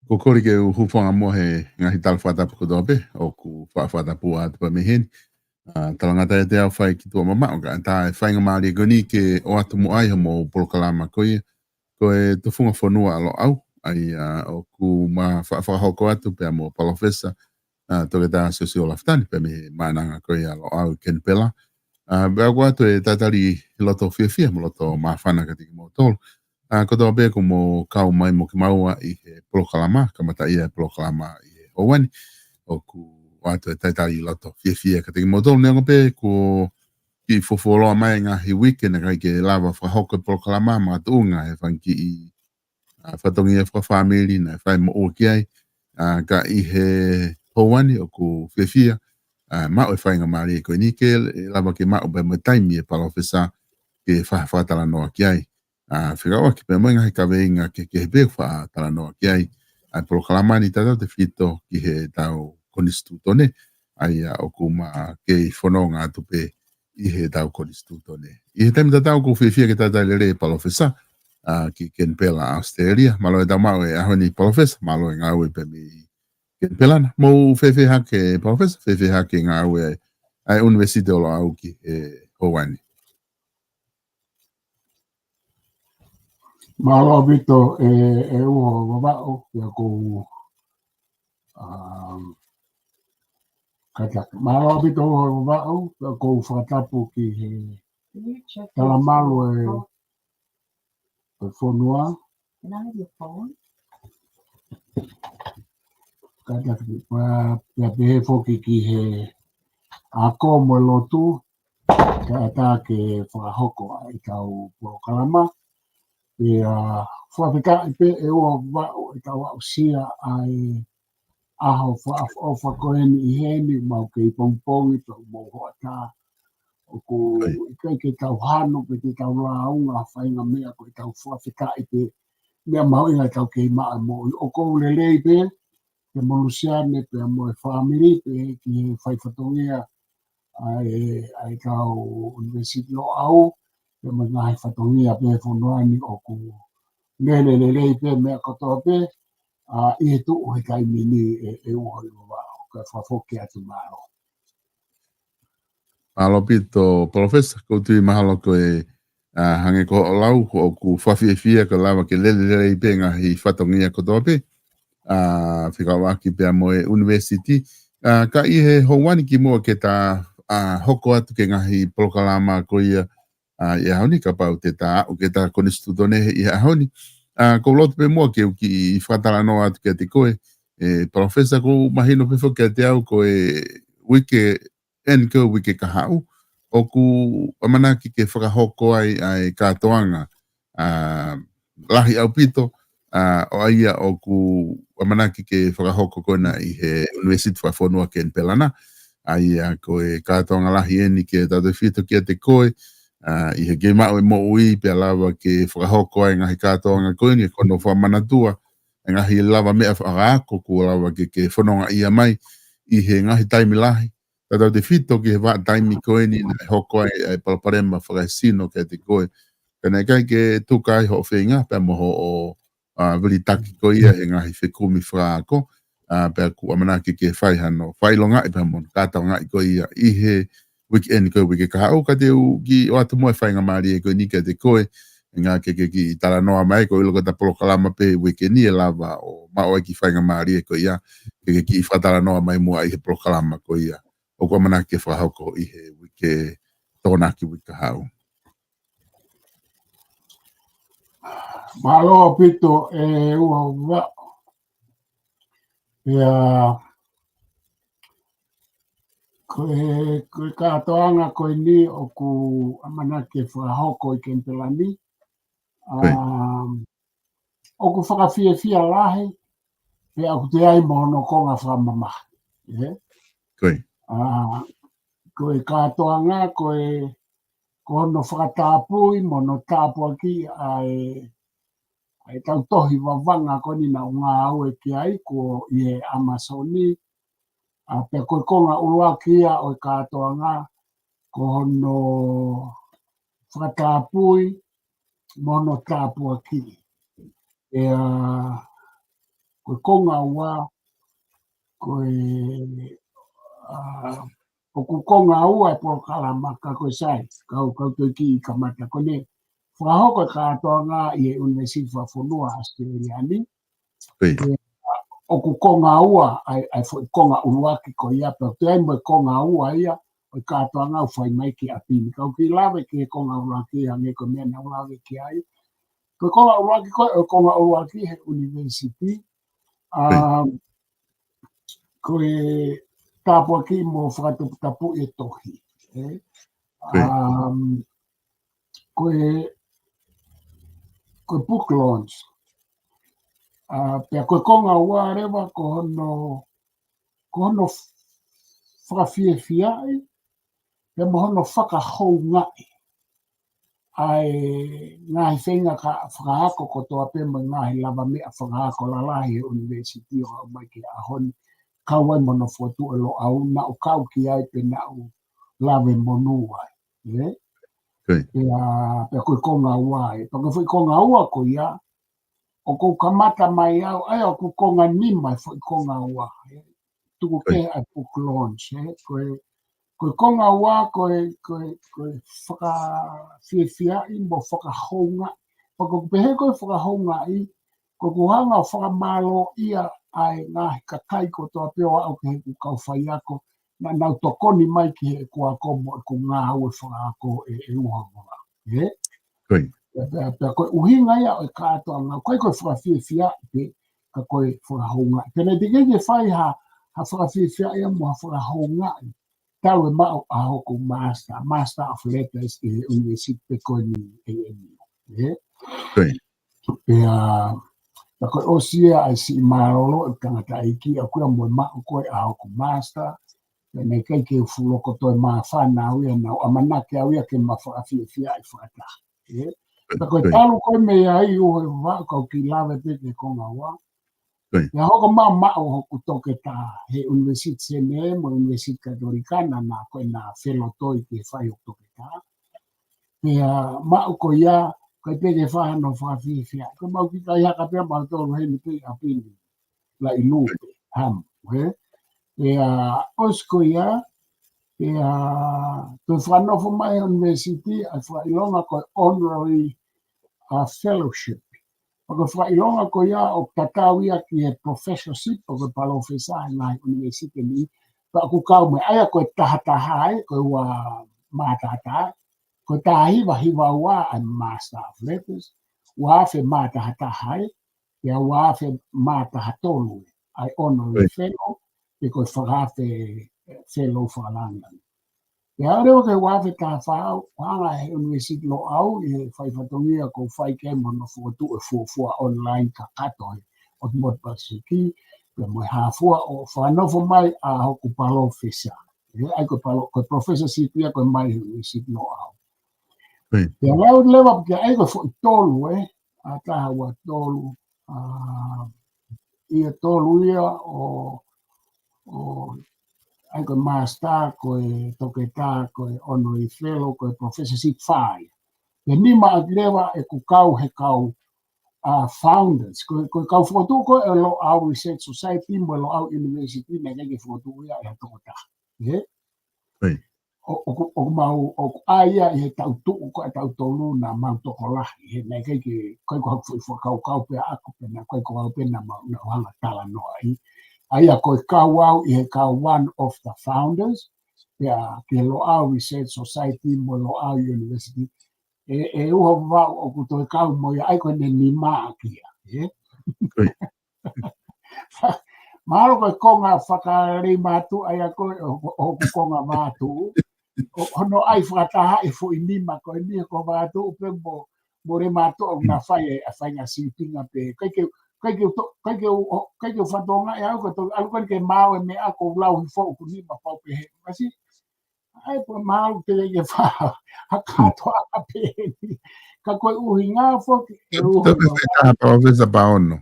Ko kori ke hufanga mo he ngahi tal whata puko dobe o ku whata pua atu pa mehen. Talangata e te au whai ki tua mama o ka ta e whainga maari goni ke o atu mo ai mo polokalama koe tufunga whanua alo au ai o ku ma whakahoko atu pe mo PALOFESA toke ta SIOSIUA LAFITANI pe me mananga koe alo au ken pela. Bea kua atu e tatari loto fia mo loto mawhana ka tiki mo tolu. Ko tō bea ko mo kau mai mo ki maua I he polokalama, ka mata ia polokalama I he houani, o ku watu e taitari loto fia ka teki mo tōlu neongo pē ko ki fofoloa mai ngā hi wiki na kai ke lava whahoko polokalama mga tuunga he whanki I whatongi e whawhamiri na e whai mo o ki ai, ka I he houani o ku fia, mao e whainga maari e koe ni ke lava ke mao pe mo taimi e PALOFESA ke whawhatala noa ki ai. Whikawa ki pe moinga he kaweinga ke he pewha tala noa ki ai ai polokalama ni tatau te whito ki he tau konistutone ai o kuma ke whanonga atu pe I he tau konistutone. I he temi tatau ko whiwhia ke tatai lere PALOFESA ki Ken Pela Australia malo e tau mau e ahoni PALOFESA malo e ngau e pe mi Ken Pelana mo whiwhia ke PALOFESA whiwhia ke ngau e ai universite o lo au ki he Hawani. Malo Vito e uho wabao ya ko katak. Malo Vito uho wabao ya ko whakatapu ki he talamalo e whanua. Can I have your phone? Katak ya pehe foki ki he ako mo lotu ka ata ke whakahoko ai tau polokalama. Whawhika I pe e ua wau I tau au sia ai aho o whakoeni I heni mau ke I pongpongi tau mo hoata o ku I ke tau hanu pe ke tau launga whainga mea ko I tau whawhika I pe mea mau inga tau ke maa mo o kou lelei pe ke molusiane pe mo e whamiri pe ki he whaifatongia ai tau university o au pe mo ngahi whatongia pe whonoani o ku lelei pe mea kotoa pe I he tu o he kai mini e uho I wao ka whafoki atu maro. Malo pito PALOFESA ko tui mahalo ko e hange ko o lau ko ku whawhiawhia ko lawa ke lele pe ngahi whatongia kotoa pe whikawaki pe mo e university ka I he houani ki mua ke ta hoko atu ke ngahi polokalama ko ia I haoni ka pau te ta o ke ta konistutone I haoni. Ko lotu pe mua ke uki I whatala noa atu ke te koe PALOFESA ko mahino pe whoke te au ko e wike en ko wike ka hau o ku amanaki ke whakahoko ai katoanga lahi au pito o aia o ku amanaki ke whakahoko kona I he university whafonua Ken Pelana aia ko e katoanga lahi eni ke tatu whito kia te koe I he ke mao e mo ui pe lawa ke whakahoko ai ngahi katoanga koe ni kono whamanatua ngahi lava mea whakaako ku lawa ke whanonga ia mai I he ngahi taimi lahi tatu te whito ki he wā taimi koe ni na hoko ai palaparema whakaisino ke te koe Pena kai ke tukai ho whenga pe moho o vili taki ko ia he ngahi whekumi whakaako pe ku amanaki ke whaihano whailonga I pe mon kātau ngai ko ia I he weekend ko wike ka au ka te u ki o atu moe whainga maari e ko ni ke te koe ngā ke ki tala noa mai ko ilo ka polokalama pe weekend ni e lava o mao ai ki whainga maari e ko ia ke ki whatala noa mai mua I he polokalama ko ia o ko amanaki ke whahauko I he wike tōnaki wike hau. Malo pito e ua wao koe katoanga koe ni o ku amanake whahoko I Ken Pelani. O ku whakawhiawhia lahi pe aku te ai mono konga whamama. Koe katoanga koe kono whakatapui mono tapua ki ai tau tohi wawanga koni na ngā au e ki ai ko I he Amazoni pe koe konga ulua kia o katoanga kono whakatapui mono tapua ki koe konga ua, koe o ku konga ua e po kalamaka koe sai, kau toi ki i kamata kone, whahoko ka atoa ngā i e University Whafonua Australiani, o ku konga ua, ai konga uruaki ko ia, pero te ai mo konga ua ia, o ka atoa ngā whai mai ki a pini, kau ki lawe ki e konga uruaki, hange ko mea na lawe ki ai, ko konga uruaki ko e konga uruaki he University, koe tāpua ki mo whakatapu e tohi. Koe book launch. Pea koe konga ua rewa ko hono whakawhia ai, pea mo hono whakahou ngai. Ai ngahi whenga ka whakahako ko toa pēma ngahi lava mea whakahako lalahi e University o au mai ki a honi. Kau ai mono fotu e lo au na o kau ki ai pe na o lawe monu ai. Pea koe konga ua ai. Pea koe konga ua ko ia, o kou kamata mai au, ai o kou konga nima i konga ua. Tuku ke ai book launch. Koe konga ua, koe whakawhiawhiai mo whakahounga. Pea koe pehe koe whakahounga i, koe kuhanga o whakamalo ia ai ngahi kakai ko toa peo au ke heku kau whai ako, na nau tokoni mai ki he kua komo e ko ngā au e whakako e uhangoa. Pea koe uhinga ia o e kātoa ngā, koe whakawhiawhiai pe ka koe whakahounga. Pena te kenge whai ha whakawhiawhiai ia mo ha whakahounga i, tau e mao a hoku Master of Letters i University pe koe ni AMU. Pea koe osia ai si marolo e tangata aiki a kuia mo mao koe a hoku Master, nei kai ke fuloko toi maa whana au ia nau amanake au ia ke ma whakawhiawhiai whakata. Pea koe talu koe me ai uhe wau kau ki lawe peke konga ua. Ia hoko mao hoku toke ta he University Sene mo University Katolika na koe na whelo toi ke whai o toke ta. Pea mao ko ia koe peke whahano whakawhiawhiai. Koe mau ki kai haka pia mau tolu hei ni peke a pini la i lupe ham. Pea osko ia, pea koe whanofo mai University a whailonga koe honorary fellowship. Pako whailonga ko ia o tatau ia ki he professorship o koe PALOFESA ngai University ni. Pa ku kau me aia koe tahataha e, koe ua mātahataha. Koe tahiwa hiwa ua ai Master of Letters. Ua afe mātahataha e, ia ua afe mātahatolu ai honorary fellow. Pe koe whakafe fellow whakalangani. Ia reo ke wafe tā whao, whanga he University lo au, i he whaifatongia ko whai ke mono fuatu e fuafua online ka katoe o te mot pasiki, pe moe hafua o whanofo mai a hoku PALOFESA. Ai koe professorship ia koe mai he University lo au. Ia lau lewa ke ai koe fo i tolu a taha ua tolu, ia tolu ia o ai koe master, koe toketa, koe honorary fellow, koe professorship whai. Te nima akirewa e ku kau he kau founders. Koe kau whotu koe e lo au Research Society, mo lo au University, me keke whotu ia e tokota. O mau, o aia i he tau tuu koe tau tolu na mau toko lahi. He me keke, koe ko hau whakau kau pia aku pena, koe ko hau pena mau na wanga tala noa i. Aia koe kau au i he kau one of the founders, pia ke lo au Research Society mo lo au University, e uho wau o kutoe kau mo ia aiko ne ni maa kia. Mahalo koe konga whakarei mātu, aia koe o konga mātu, hono ai whakataha e fo i nima koe ni ko mātu, pe mo re mātu o nga whai a whai ngā sipinga pe, kai ke whatonga e au koe, alukan ke mau e me ako lau hi fo ku nima pau pe he, kasi, ai po mau te lege wha, ha katoa a pe ni, ka koe uhi ngā fo, e uhi ngā. PALOFESA pa ono.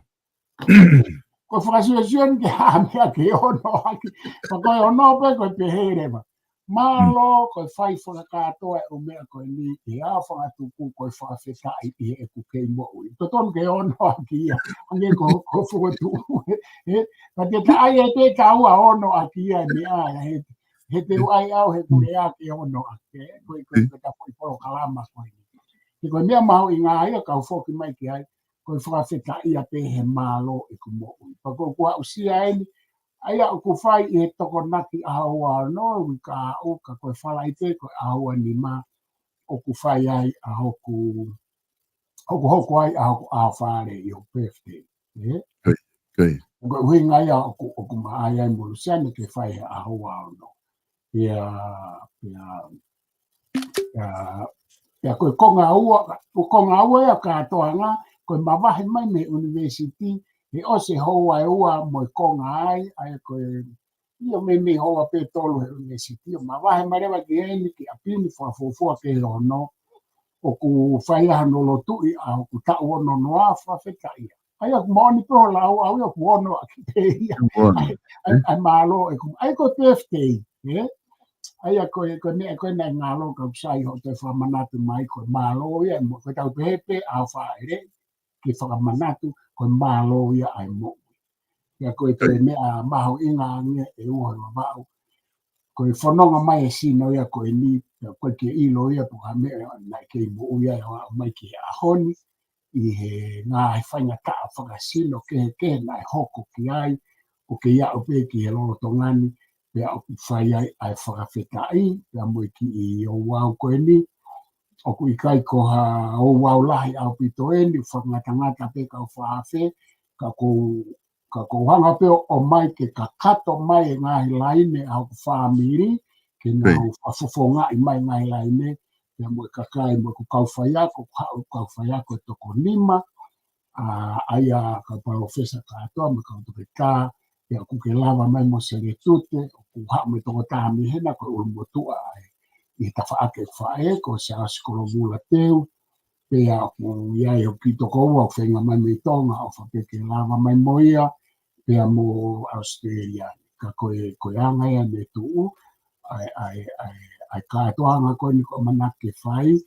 Koe whakasiasion ke hamea ke ono haki, pa koe ono pe koe pe he rewa. malo ko fai fo ka to o me ko ni e a fo atu ku ko fa fe ta i e ku ke mo i to ton ke on no aki ange ko fo tu e pa te ta ai te ka wa ono aki ni a he te ai au he ku le a ke ono ake ko ta ko kalama ko ni ko mea mau i ngā ia kau fo ki mai ki ai ko fa fe ta i a pe he malo i ku mo pa ko kwa usia ai aia o ku fai e toko naki a hoa no ka o ka koe whala i te koe a hoa ni ma o ku fai ai a hoku hoku ai a hoku a whare i o birthday. Ko hui ngai a o ku maa ai mulu siane ke fai a hoa no. Pia koe konga ua ia katoanga koe mawahe mai me university he ose hoa e ua mo konga ai koe io me hoa pe tolu he university ma wahe marewa ki eni ki apini fua ke lono o ku whaia no lo tui a ku ta ono noa whawheta ia ai aku maoni po la au ia ku ono a ki te ia ai malo ai ko birthday ai ko ne ko na ngalo ka sai ho te whamanatu mai ko malo ia mo ko tau pepe a whaere ki whamanatu ko malo ia ai mo ia ko te mea maho inga nge e ua mabau ko i whanonga mai e sino ia ko e ni ko ke ilo ia po ha mea na ke i mo ia mai ki a honi i he ngā he whainga taa whakasino ke na hoko ki ai o ke ia o pe ki he lolo tongani pea o ku whai ai whakawhetai pea mo ki i o wau ko e ni o ku i kai ko ha o wau lahi au pito e ni whangatangata pe ka o whaafe ka ko hanga pe o mai ke ka kato mai e ngahi laine au ku whaamiri ke ngā whafofonga i mai ngahi laine pea mo ka kai mo ku kau whaiako kau whaiako e toko lima aia ka PALOFESA ka atoa me kau toke tā pea ku ke lava mai mo sere tute ku haa me toko tā mihena ko ulmo tua ai i ta whaake whae ko se askolo mula teu pea ku iai o ki toko ua o whenga mai me tonga o whapeke lava mai mo ia pea mo Australia ka koe anga ia me tuu ai katoanga koe ni ko manake whai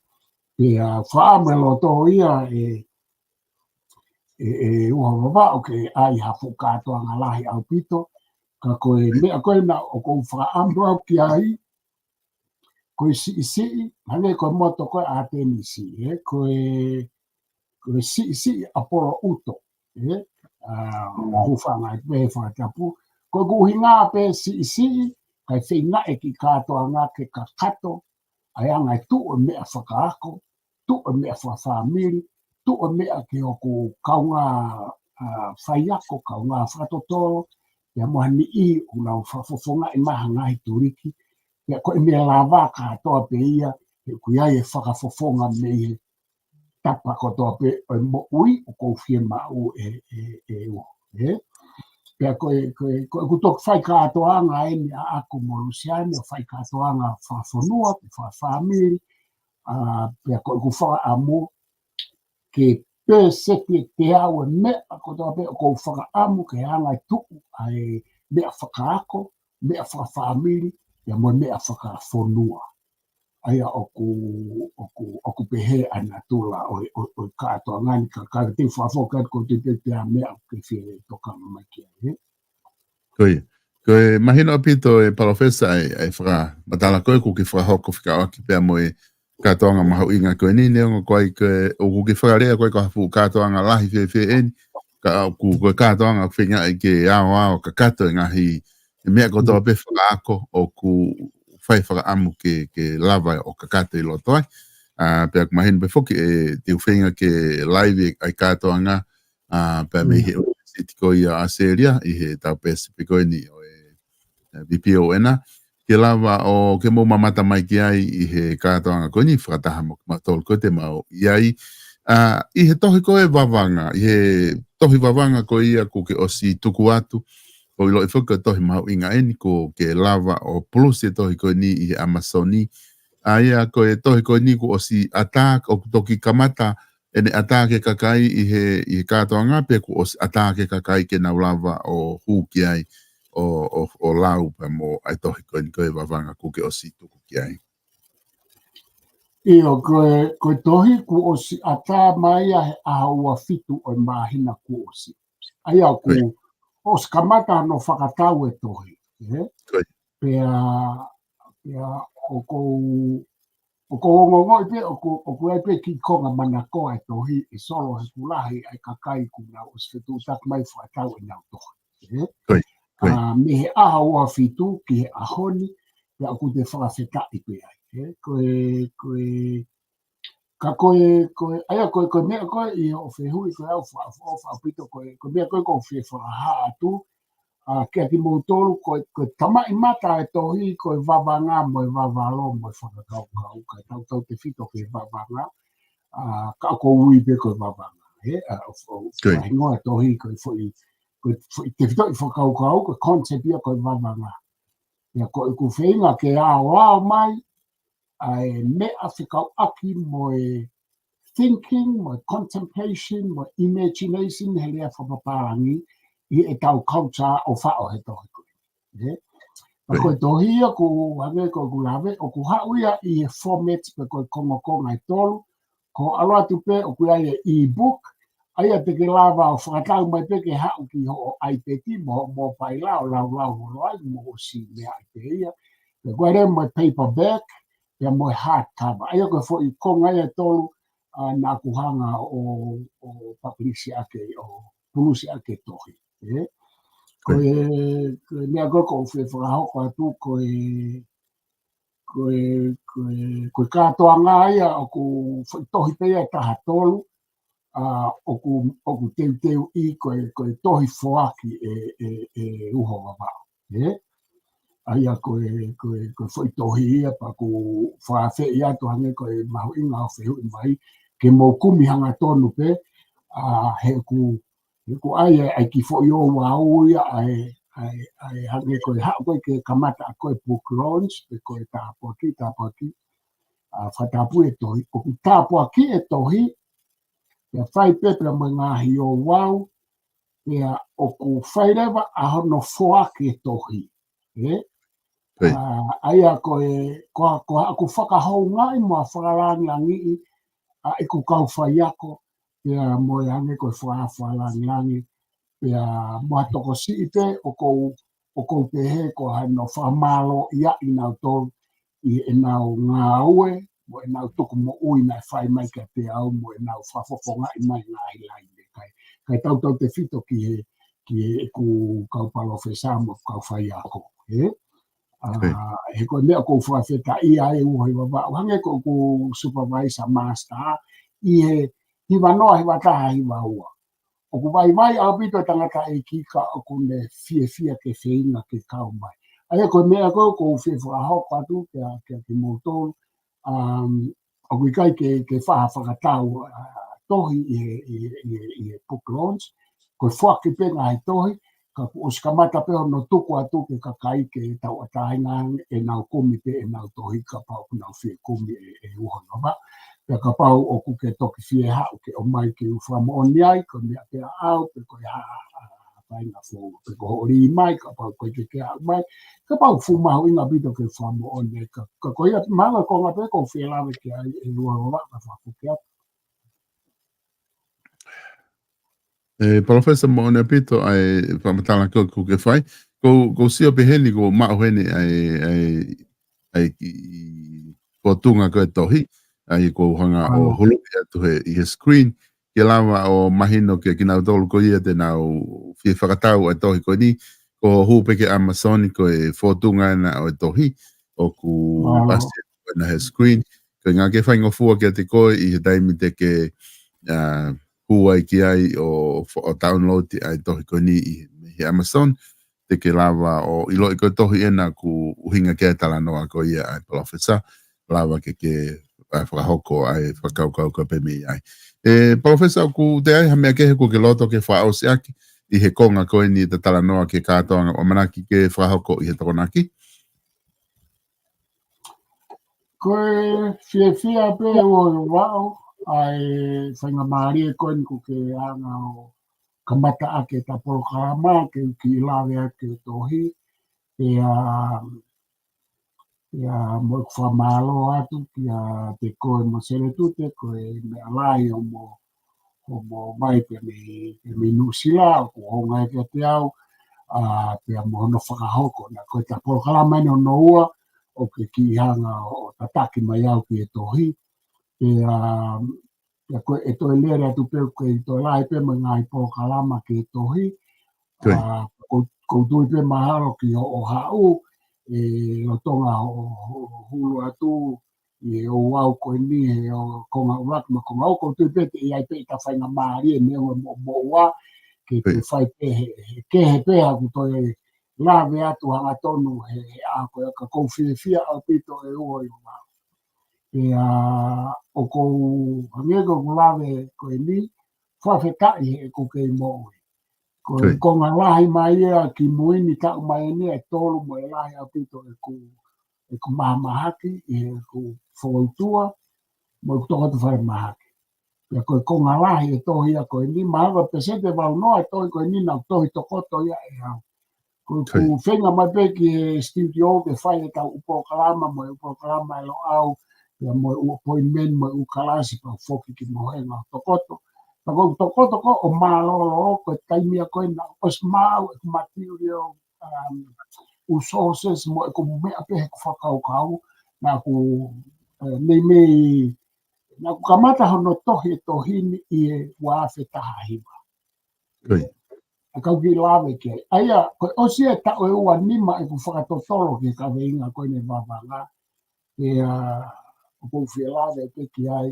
pea whaamelo to ia ua wawa o ke ai hafu katoanga lahi au pito ka koe mea koe na o kou whaambo au ki ai koe si hane koe moto koe a tenisi koe si apolo uto hufanga e pe whatapu koe kuhinga pe si kai whinga e ki katoa ngā ke ka kato ai anga tu o mea whakaako tu o mea whawhamiri tu o mea ke o ku kaunga whaiako kaunga whatotoro ia mohani i ulau whafofonga i maha ngai turiki ia koe mea lava katoa pe ia e kuiai e whakafofonga me i tapa kotoa pe o mo ui o kou whie mau pea koe kutok whai katoanga e ni a aku mo Luciane o whai katoanga whafonua pe whawhamiri pea koe ku wha amo ke pe seke te au e mea kotoa pe o kou whaka amo ke hanga i tuku ai mea whakaako mea whawhamiri ia mo mea whakafonua aia o ku pehe ana tula o katoa ngani ka te whafoka ko te mea o ke whie toka mai ki ai Koe mahina apito e PALOFESA ai whaka matala koe ku ki whahoko whika aki pia mo e katoanga mahau inga koe ni neonga koe o ku ki whakarea koe ka hafu katoanga lahi whewhe eni ka ku koe katoanga whinga i ke ao ka kato i ngahi e mea kotoa pe whakaako o ku whai whakaamu ke lava o ka kato i loto ai pia ku mahina pe whoki e te whinga ke live ai katoanga pia me he ko ia Australia i he tau Pacifico ni o BPO ena ke lava o ke mo mamata mai ki ai i he katoanga ko ni whakataha mo matol ko te mau iai i he tohi ko e wawanga i he tohi wawanga ko ia ko ke osi tuku atu ko ilo i whuka tohi mau inga eni ko ke lava o plus e tohi ko ni i he Amazoni ia ko e tohi ko ni ko osi atak o toki kamata ene atake kakai i he katoanga pe ko osi atake kakai ke na lava o hu ki ai o lau pa mo ai tohi koe wawanga kuke o si tuku ki ai. Io, koe tohi ku o si ata mai a ahaua fitu o mahina ku o si. Ai au ku o skamata no whakatau e tohi. Pea o ko ngongo i pe o ku ai pe ki konga mana ko e tohi i solo he kulahi ai kakai ku na o sfetu tak mai whakatau e nau tohi. Me he ahaua fitu ki he ahoni pea ku te whakawheta i pe ai. Koe mea koe i o whehui koe au whaapito koe mea koe ko whaha atu kia ki mōtoro koe tama i mata e tohi koe wawanga mo e wawalo mo e whakakaukau kai tau te whito ke wawanga ka ko ui pe koe wawanga whahingoa e tohi koe te whito i whakaukau koe concept ia koe wawanga ia koe ku whenga ke ao mai ai mea whikau aki mo e thinking, mo contemplation, mo imagination, he lea whapaparangi i e tau culture o whao he tohi koe. Koe tohi ia ku hange koe ku lawe, o ku hauia i e format pe koe konga i tolu, ko aloa tupe o ku ai e e-book, aia te ke lava o whakatau mai pe ke hau ki ho iPad mo pai lau holo ai mo o si mea i pe ia. Koe re mo paperback, ia mo hardcover. Aia koe fo i konga i e tolu, na kuhanga o papirisi ake o pulusi ake tohi. Koe mea koe ko whi whakahoko atu koe katoa ngā ia o ku tohi peia taha tolu o ku teu i koe tohi foaki e uho wawao. Aia koe whi tohi ia pa ku whawhi ia to hange koe mahu inga o whi mai ke mō kumi hanga tonu pe he ku ai ki fo yo wa uia ai hange koe hao koe ke kamata a koe book launch pe koe tāpaki whatapu e tohi o ku tāpaki e tohi ia whai pepera mo ngāhi o wau ia o ku whairewa a hono foaki e tohi aia koe aku whakahau ngai mo a whakarangi angi e ku kau whai ako ia mo e hange koe whalangi ia mo atoko si i te o kou te he ko hano whamalo ia i nau tōru i e nau ngā ue mo e nau tuku mo ui nai whai mai ka te au mo e nau whafofonga i mai ngā hilai kai tau te whito ki e ku kau PALOFESA mo kau whai ako he koe mea kou whawheta i ai uhoi wawa hange ko ku supervisor master i he hiwa noa hiwa taha hiwa ua o ku vai au pito tangata e kika o ku ne fia ke whinga ke kau mai aia koe mea koe ko whi whakahoko atu kia ki mōtoro o ku kai ke whaha whakatau tohi i he book launch koe whaki pe ngai tohi ka o skamata pe no tuku atu ke kakai ke tau atainga e nau kumi pe e nau tohi ka pau nau whi kumi e uhona ba ka pau o ku ke toki fie hau ke o mai ke uwha mo oni ai ko mea pe au pe koe painga fō pe ko ori mai ka pau koe ke au mai ka pau fu mahu inga bito ke uwha mo oni ai ka koe manga ko ngā pe ko fie lawe ke ai e uaroa ka whaku ke atu Palofesa mo ona pito ai whamatala ko ke whai ko sio peheni ko mao hene ai potunga ko tohi ai ko hanga o hulu atu he screen ke lava o mahino ke kina tolu ko ia te nau fi whakatau ai tohi ko ni ko hupe ke Amazon ko e potunga na o tohi o ku asset na he screen ko ngā ke whaingo fua ke te koe i he taimi te ke huai ki ai o download ai tohi ko ni i Amazon te ke lava o ilo i ko tohi ena ku uhinga ke tala noa ko ia ai PALOFESA lava ke whakahoko ai whakaukau ka pemi ai. PALOFESA ku te ai hamea ke ku ke loto ke whaosi aki i he konga ko ni te tala noa ke kātoanga o manaki ke whakahoko i he tokonaki. Koe fia pe o wao ai whainga maari e koe ku ke anga o kamata ake ta polokalama ke ki lawe ake tohi ia mo famalo atu kia te koe mo sere tute koe me alai o mo mai pe me nusila ko honga ke te au pe mo no whakahoko na koe ta polokalama no noua o ke ki hanga o tataki mai au ki e tohi koe e toi lere atu pe koe i toi lai pe mo ngai polokalama ki e tohi ko tui pe mahalo ki o hau o tonga o hulu atu i o wau koe ni o konga urak ma konga o ko tui pe te i ai pe i ta whainga maari e mea mo ua ke te whai pe ke he pe aku toi lawe atu hanga tonu he a koe ka kou whiawhia au pito e ua i wau o kou hangego lawe koe ni whawhetai e ko kei mo ko ngā lahi mai ea ki muini tau mai ni e tolu mo e lahi au pito e ku mahamahaki e ku whautua mo i tohatu whare mahaki. Ia ko ngā lahi e tohi a koe ni mahawa pesete wau noa e tohi koe ni nau tohi tokoto ia e hau. Ku whenga mai pe ki e studio ke whai e tau upo kalama mo e upo kalama e lo au ia mo e appointment mo e ukalasi pa whoki ki mohenga tokoto. Ko tokoto ko o malolo ko taimia ko na os mau e material resources mo e ko me ape ko whakau na ku nei na ku kamata hono tohi ni i e wafe tahiwa. Kau ki lawe ke. Aia, ko osi e tau e ua nima e ku whakatotolo ki ka veinga koe ne wawanga. Ko whia lawe pe ki ai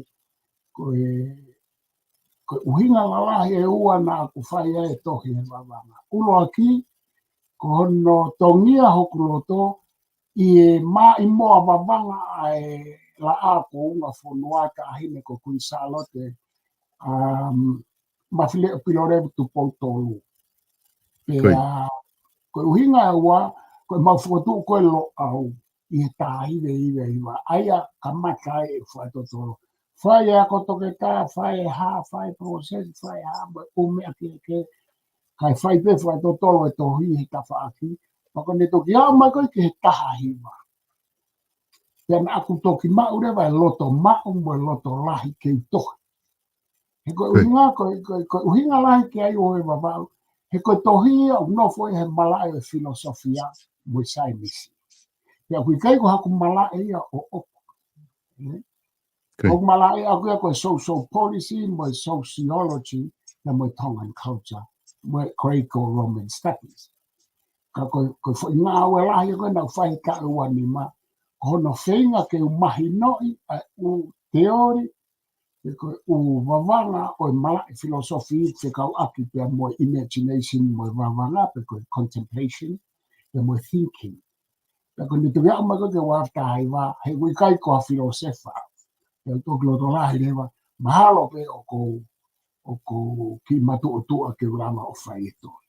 ko uhinga lalahi e ua na ku whaia e tohi e wawanga. Ulo aki, ko hono tongia hoku loto i e ma i moa wawanga ai la a ko unga whanua ka ahine ko kui salote mawhile o pilorevu tu poutolu. Ko uhinga e ua, ko mawhuatu koe lo au i e tāhiwe iwa. Aia kamata e whaitotolo. Whai a kotoke ka, whai ha, whai process, whai ha, ume a ke kai whai pe whaitotolo e tohi he tawhaaki. Mako ne toki au mai koe ke he taha hiwa. Pea na aku toki mau rewa e loto mau mo e loto lahi ke i tohi. He koe uhinga, koe uhinga lahi ke ai o e wawau. He koe tohi au nofo e he malai e filosofia mo i sainisi. Pea kui kai ko haku malai ia o opo. Haku malai aku ia koe social policy, mo i sociology, na mo i Tongan culture, mo i Greco-Roman studies. Ka koe ngā ue lahi koe nau whai ka ua ni ma. Hono whenga ke umahi noi, u teori, koe u wawanga o malai filosofi, te kau aki pia mo imagination, mo wawanga, pe koe contemplation, pe mo thinking. Pe koe ni tukia ama koe ke wafta haiwa, he kui kai koa filosefa. Pe toki loto lahi rewa, mahalo pe o ko ki matu o tua ke urama o whai e toi.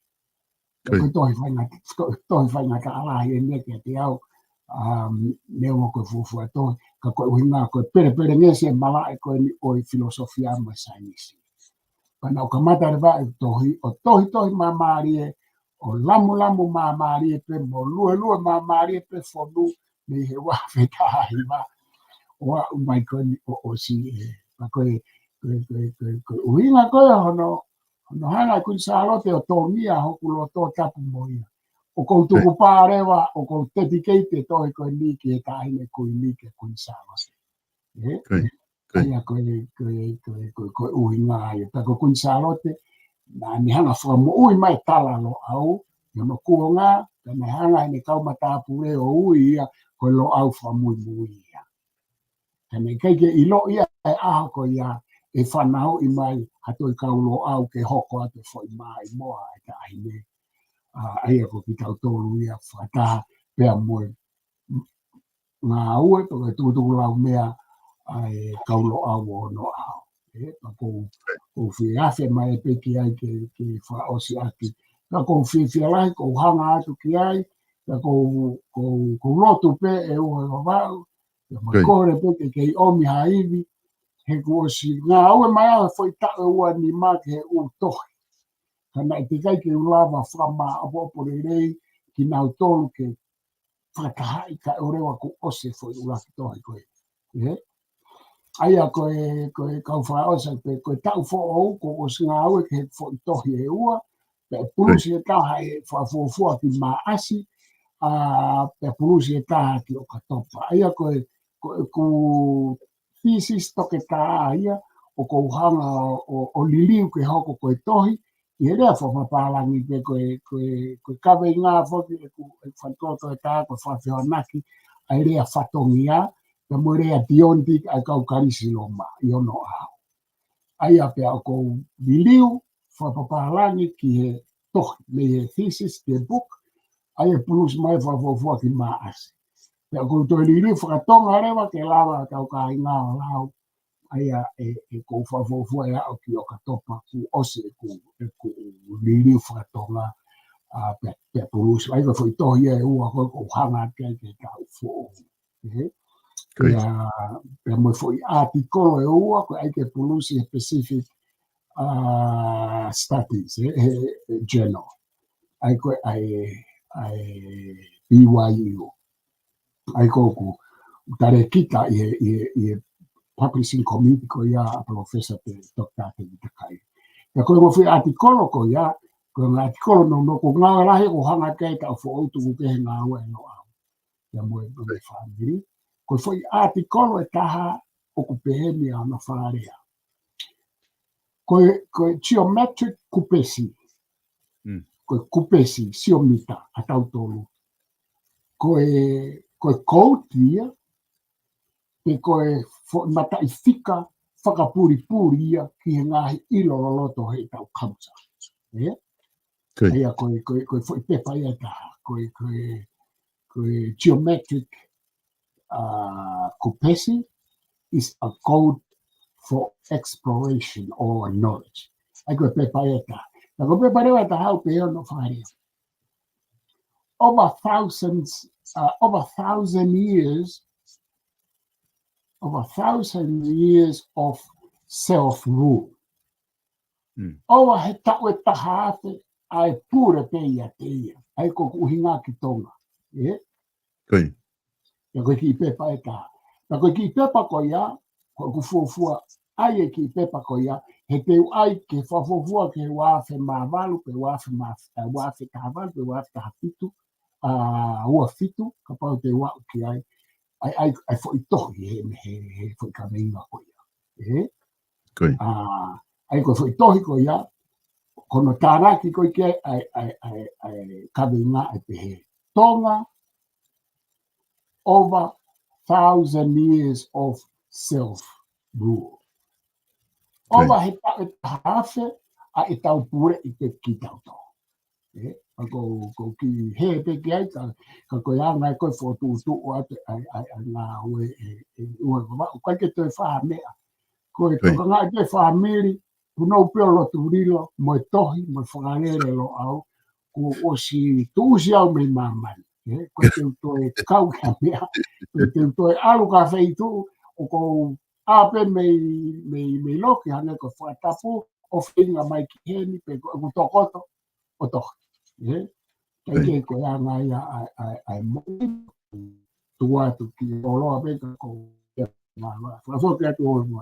Koe tohi whainga ka alahi e neke te au, neo koe fufu a toi, ka koe uhinga koe pere ngesi e malai koe ni oi filosofia mo sainisi. Pana o kamata rewa e tohi, o tohi mamari e, o lamu mamari e pe, mo lue mamari e pe fonu, ni he wafe tahiwa, oa umai koe ni o si e. Pa koe uhinga koe hono hana kui salote o tongia hoku loto tapu moia. O kou tuku pārewa, o kou tetikeite tohi koe niki e tahine kui niki e kui salote. Aia koe uhinga ai. Tako kui salote, na ni hanga whamo ui mai tala lo au, no kuonga, na hanga ni kaumatapu e o ui ia, koe lo au whamui mui ia. Tane keike i lo ia e aho ko ia, e whanau i mai, hato i kaulo au ke hoko ate fo i mai moa e ta ahine. Aia ko ki tau tolu ia whata pea moe. Ngā ue to ke tukutuku lau mea ai kaulo au o no au. Ko whiafe mai e peki ai ke wha osi aki. Ka ko whiawai ko hanga atu ki ai, ka ko lotu pe e ua wawau, ma kore peke ke i omi haiwi, he kuosi ngā ue mai au foi ta ua ni ma ke u tohi. kana I te kai ke ulava whama apo rei ki nau tolu ke whakahai ka orewa ko ose fo i ulaki tohi koe. Aia koe kau whaosa koe tau fo au ko o singa au ke fo i tohi e ua pe pulusi e taha e whafuafua ki maasi pe pulusi e taha ki o katopa. Aia koe ku thesis toke taa ia o ko hanga o liliu ke hoko koe tohi i rea whapapālangi pe koe kawe ngā whoki e whantoto e tā koe whawhianaki ai rea whatongia pe mo rea diondik ai kau karisi loma i ono au. Aia pe au ko liliu whapapālangi ki he tohi me he thesis ke book aia pulus mai whawafua ki maasi. Pe au ko toi liliu whakatonga rewa ke lawa kau ka inga o lau aia ko whawafua e au ki o katopa ku ose ku liliu whakatonga pe pulus. Ai ko foi tohi e ua ko hanga ke tau fo. Pe mo foi articolo e ua ko ai ke pulusi specific studies journal. Ai ko ai BYU. Ai ko ku tare kita i publishing committee ko ia PALOFESA te dokta te kai. Ya ko mo foi articolo ko ia ko nga articolo no ko nga lahi ko hanga ke ta fo tu ke nga wa no. Ya mo me family ko foi articolo e taha o ku pehemi ana faria. Ko geometric kupesi. Ko kupesi siomita atau tolu. Ko koutia e koe mata i fika whakapuri ia ki he ngahi ilololoto hei tau kamsa. Ia koe fwoi pepa ia taha. Koe geometric kupesi is a code for exploration or knowledge. Ai koe pepa ia taha. Na koe pepa ia taha au pe no wharia. Over 1,000 years of self-rule. Owa he tau e taha ate ai pure pe ia te ia. Ai ko uhinga ki tonga. Koi. Ia koe ki pepa e taha. Na koe ki pepa ko ia, ko kufuafua ai e ki pepa ko ia, he teu ai ke whafuafua ke wafe mawalu, pe wafe tahavalu, pe wafe tahapitu, ua fitu, ka pau te wau ki ai. Ai fo i tohi he fo i ka meinga ko ia. Koi. Ai ko fo i tohi ko ia, kono taraki ko i ke ai ka meinga ai pe he. Tonga, over 1,000 years of self-rule. Over he tau e hafe, a e tau pure i te ki tau to. Ko ki he pe ki ai ka ko ia ngai ko fo tu o ate ai nga we ua ko ke te fa mea ko nga ke fa meri no pe lo tu rilo mo tohi mo whakarere lo au ko o si tu si au me mama ko te to e kau ka mea te to e alu ka fei tu o ko ape me lo ki hane ko fa tapu o finga mai ki heni pe ko tokoto o tohi Kaya ko ya nga ya ai mo tua tu ki olo ape ko fa ke tu mo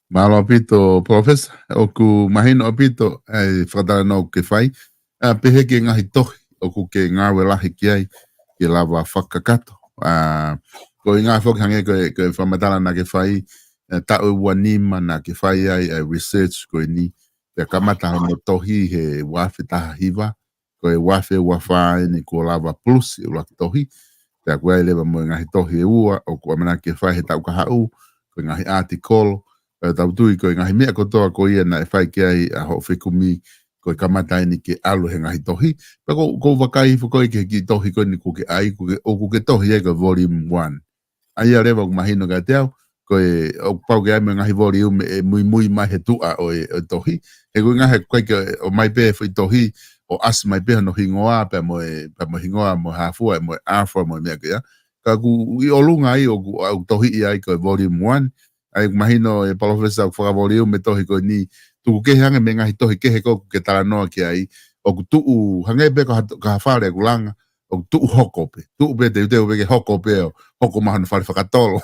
Malo apito, Professor, o ku mahino apito ai whakatara no ke whai, pehe ke ngahi tohi, o ku ke ngawe lahi ki ai, ke lava whakakato. Ko i ngā whakahange koe whamatala na ke whai, tau ua nima na ke whai ai research koe ni, pe kamata hono tohi he wafe taha hiva, koe wafe ua whae ni ko lava plus i laki tohi, te a koe lewa mo ngahi tohi e ua, o ku amana ke whai he tau kahau, koe ngahi artikolo, tau tui koe ngahi mea kotoa ko ia na e whai ki ai a ho whekumi koe kamatai ni ke alu he ngahi tohi. Pa ko wakai whakoi ke ki tohi koe ni ko ke ai, o ko ke tohi e ka volume 1. Ai a rewa kumahino ka te au, koe o pau ke ai me ngahi volume e mui mai he tua o tohi. He koe ngahi koe ke o mai pe whi tohi o as mai pe no hingoa pe mo hingoa mo hafua mo afro mo mea ke ia. Ka ku i olunga ai o tohi i ai koe volume 1. Ai mahino e PALOFESA whakaworiu me tohi koe ni tu ke hanga me ngahi tohi ke he ko ke tala noa ki ai o ku tu hanga be ka fare kulanga o tu hokope tu be te ke hokope hoko mahana fare fakatolo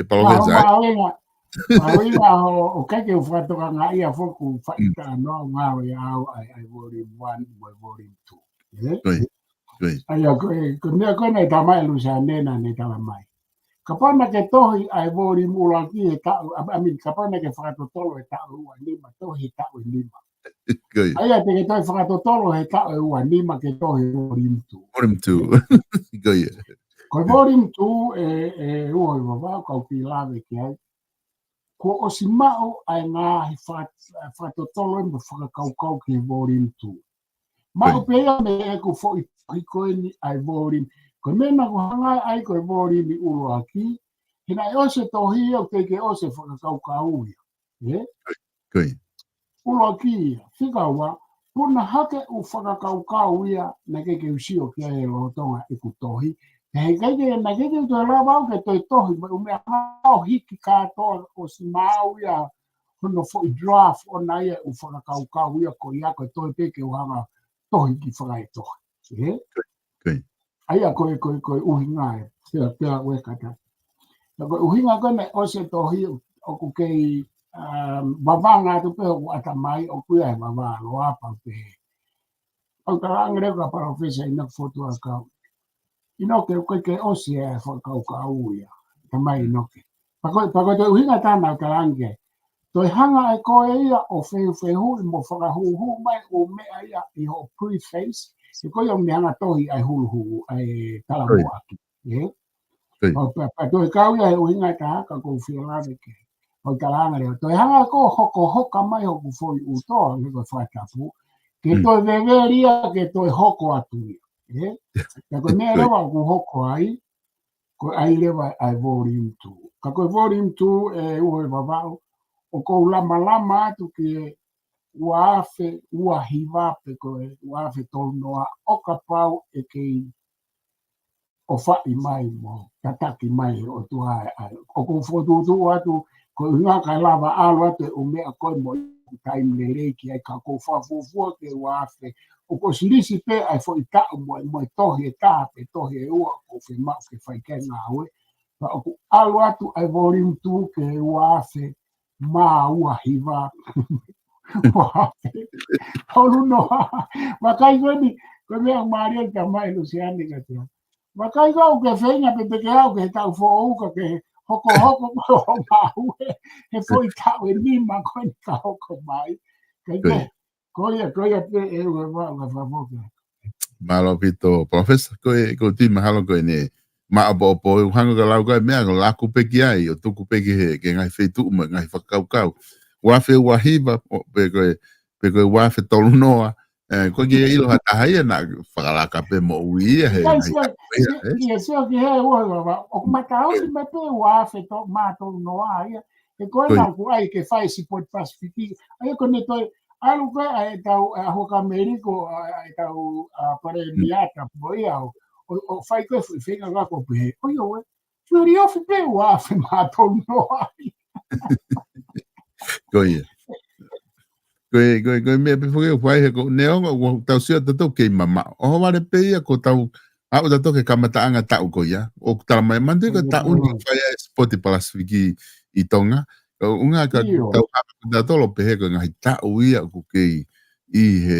palofesa Mawinga o kake ufatoka nga ia foku faita no ngao ya ai volume 1 mo volume 2 aya ko ne ko ne tama ilusane na ne tama mai kapana ke tohi ai volume ulaki e ta amin kapana ke fato tolo e ta u lima tohi ta u lima aya te ke tohi fato tolo e ta u lima ke tohi volume 2 ko volume 2 e o va ka pilave ke ai ko o si mao ai ngā he whakatotolo mo whakakaukau ki volume 2. Mao pēa me e ko fo i koe ni ai volume. Ko mena ko hangai ai koe volume i uro aki. Hina e ose tohi o ke ose whakakaukau ia. Uro aki ia. Whikaua, puna hake u whakakaukau ia na ke usio ki ai rotonga i ku tohi. Hei kei na kei toi rawau ke toi tohi, ma umea hao hiki kātoa o si mau ia hono fo i draft o na ia u whakakaukau ia ko ia koe toi peke o hanga tohi ki whakai tohi. Aia koe uhinga e, pia wekata. Na koe uhinga koe ne o se tohi o ku kei wawanga tu peho ku atamai o kuia e wawa loa pa pehe. O karangere ka PALOFESA ina fotu akau. Inoke ke osi e whakakaukau ia. Tamai inoke. Pako te uhinga tāna karange. Toi hanga e koe ia o whehu i mo whakahuhu mai o mea ia i ho preface. I koe o hanga tohi ai huluhu ai talamu aki. Toi kau ia e uhinga ta haka ko whiolave ke. O taranga reo. Toi hanga ko hoko hoka mai hoku foi utoa ni koe whatapu. Ke toi veveria ke toi hoko atu ia. Ja koe mea rewa ku hoko ai, koe ai rewa ai volume 2. Ka koe volume 2 e uhe wawau, o kou lama atu ki ua afe, ua hiwape koe, ua afe tolu noa, oka pau e kei o whai mai mo, tataki mai o tua ai. O kou whotutu atu, koe unga kai lava alu atu e umea koe mo time le reiki ai ka kou whafufua ke ua afe, o ko silisi pe ai fo i ta'u mo i tohi e tāpe, tohi e ua ko whemau ke whaike ngā ue. Pa o ku alu atu ai volume 2 ke ua afe mā ua hiwa. Ua afe. Tolu noa. Wakai koe koe mea maria ka mai lusiani ka tia. Wakai koe ke whenga pe peke au ke tau fo uka ke hoko o ngā ue. He fo i ta'u e nima koe ni ka hoko mai. Kei koia pe e ue wau ka whamoka. Malo pito PALOFESA ko ti mahalo ko ne ma po hanga ka lau ka mea ko la ku peki ai o tuku peki he ke ngai feitu ma ngai whakau wa fe wa hiva pe ko wa fe tolu noa ko ke ilo hata hai na whakala ka pe mo ui he Ia seo ki he ua o matau si me pe wa fe to ma tolu noa ia e koe nau ku ai ke whai si pot pasifiki ai ko ne toi alu koe ai tau hoka meriko ai tau pare miata boia o whai koe whenga ngako pehe. Oi oe, whiri ofi pe ua fe mātou noa. Koia. Koe mea pe whake whai he ko neonga o tau sia tatou kei mama. O wale pe ia ko tau au tatou ke kamataanga tau ko ia. O tala mai mante ka tau ni whai a spoti palasifiki i tonga. Unga ka tau hapa tatou pe he ko ngahi tau ia ko kei i he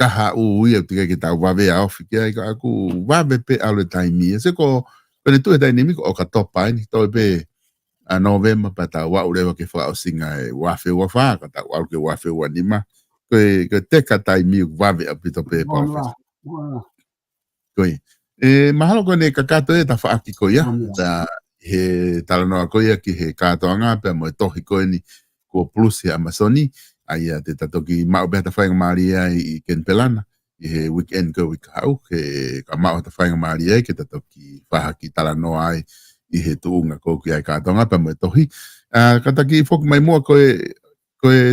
kaha u ia tika ki tau wawe a ofi kia ika aku wawe pe alu taimi. Se ko pene tu he tainimi ko o ka topa ni toi pe a november pa tau wa urewa ke wha o singa e wawe wa wha ka tau au ke wawe wa nima. Ko te ka taimi wawe a pito pe PALOFESA. Koe. Mahalo ko ne ka kato e ta whaaki ko ia. Ta he talanoa ko ia ki he kato anga pe mo e tohi ko ni ko plus he Amazoni. Aia te tatoki mau beha ta whainga Maria i Ken Pelana. I he weekend ko wika hau. Ke ka mau ta whainga Maria ke tatoki whahaki talanoa ai i he tuunga ko ki ai kātonga pa mo e tohi. Kataki whoku mai mua koe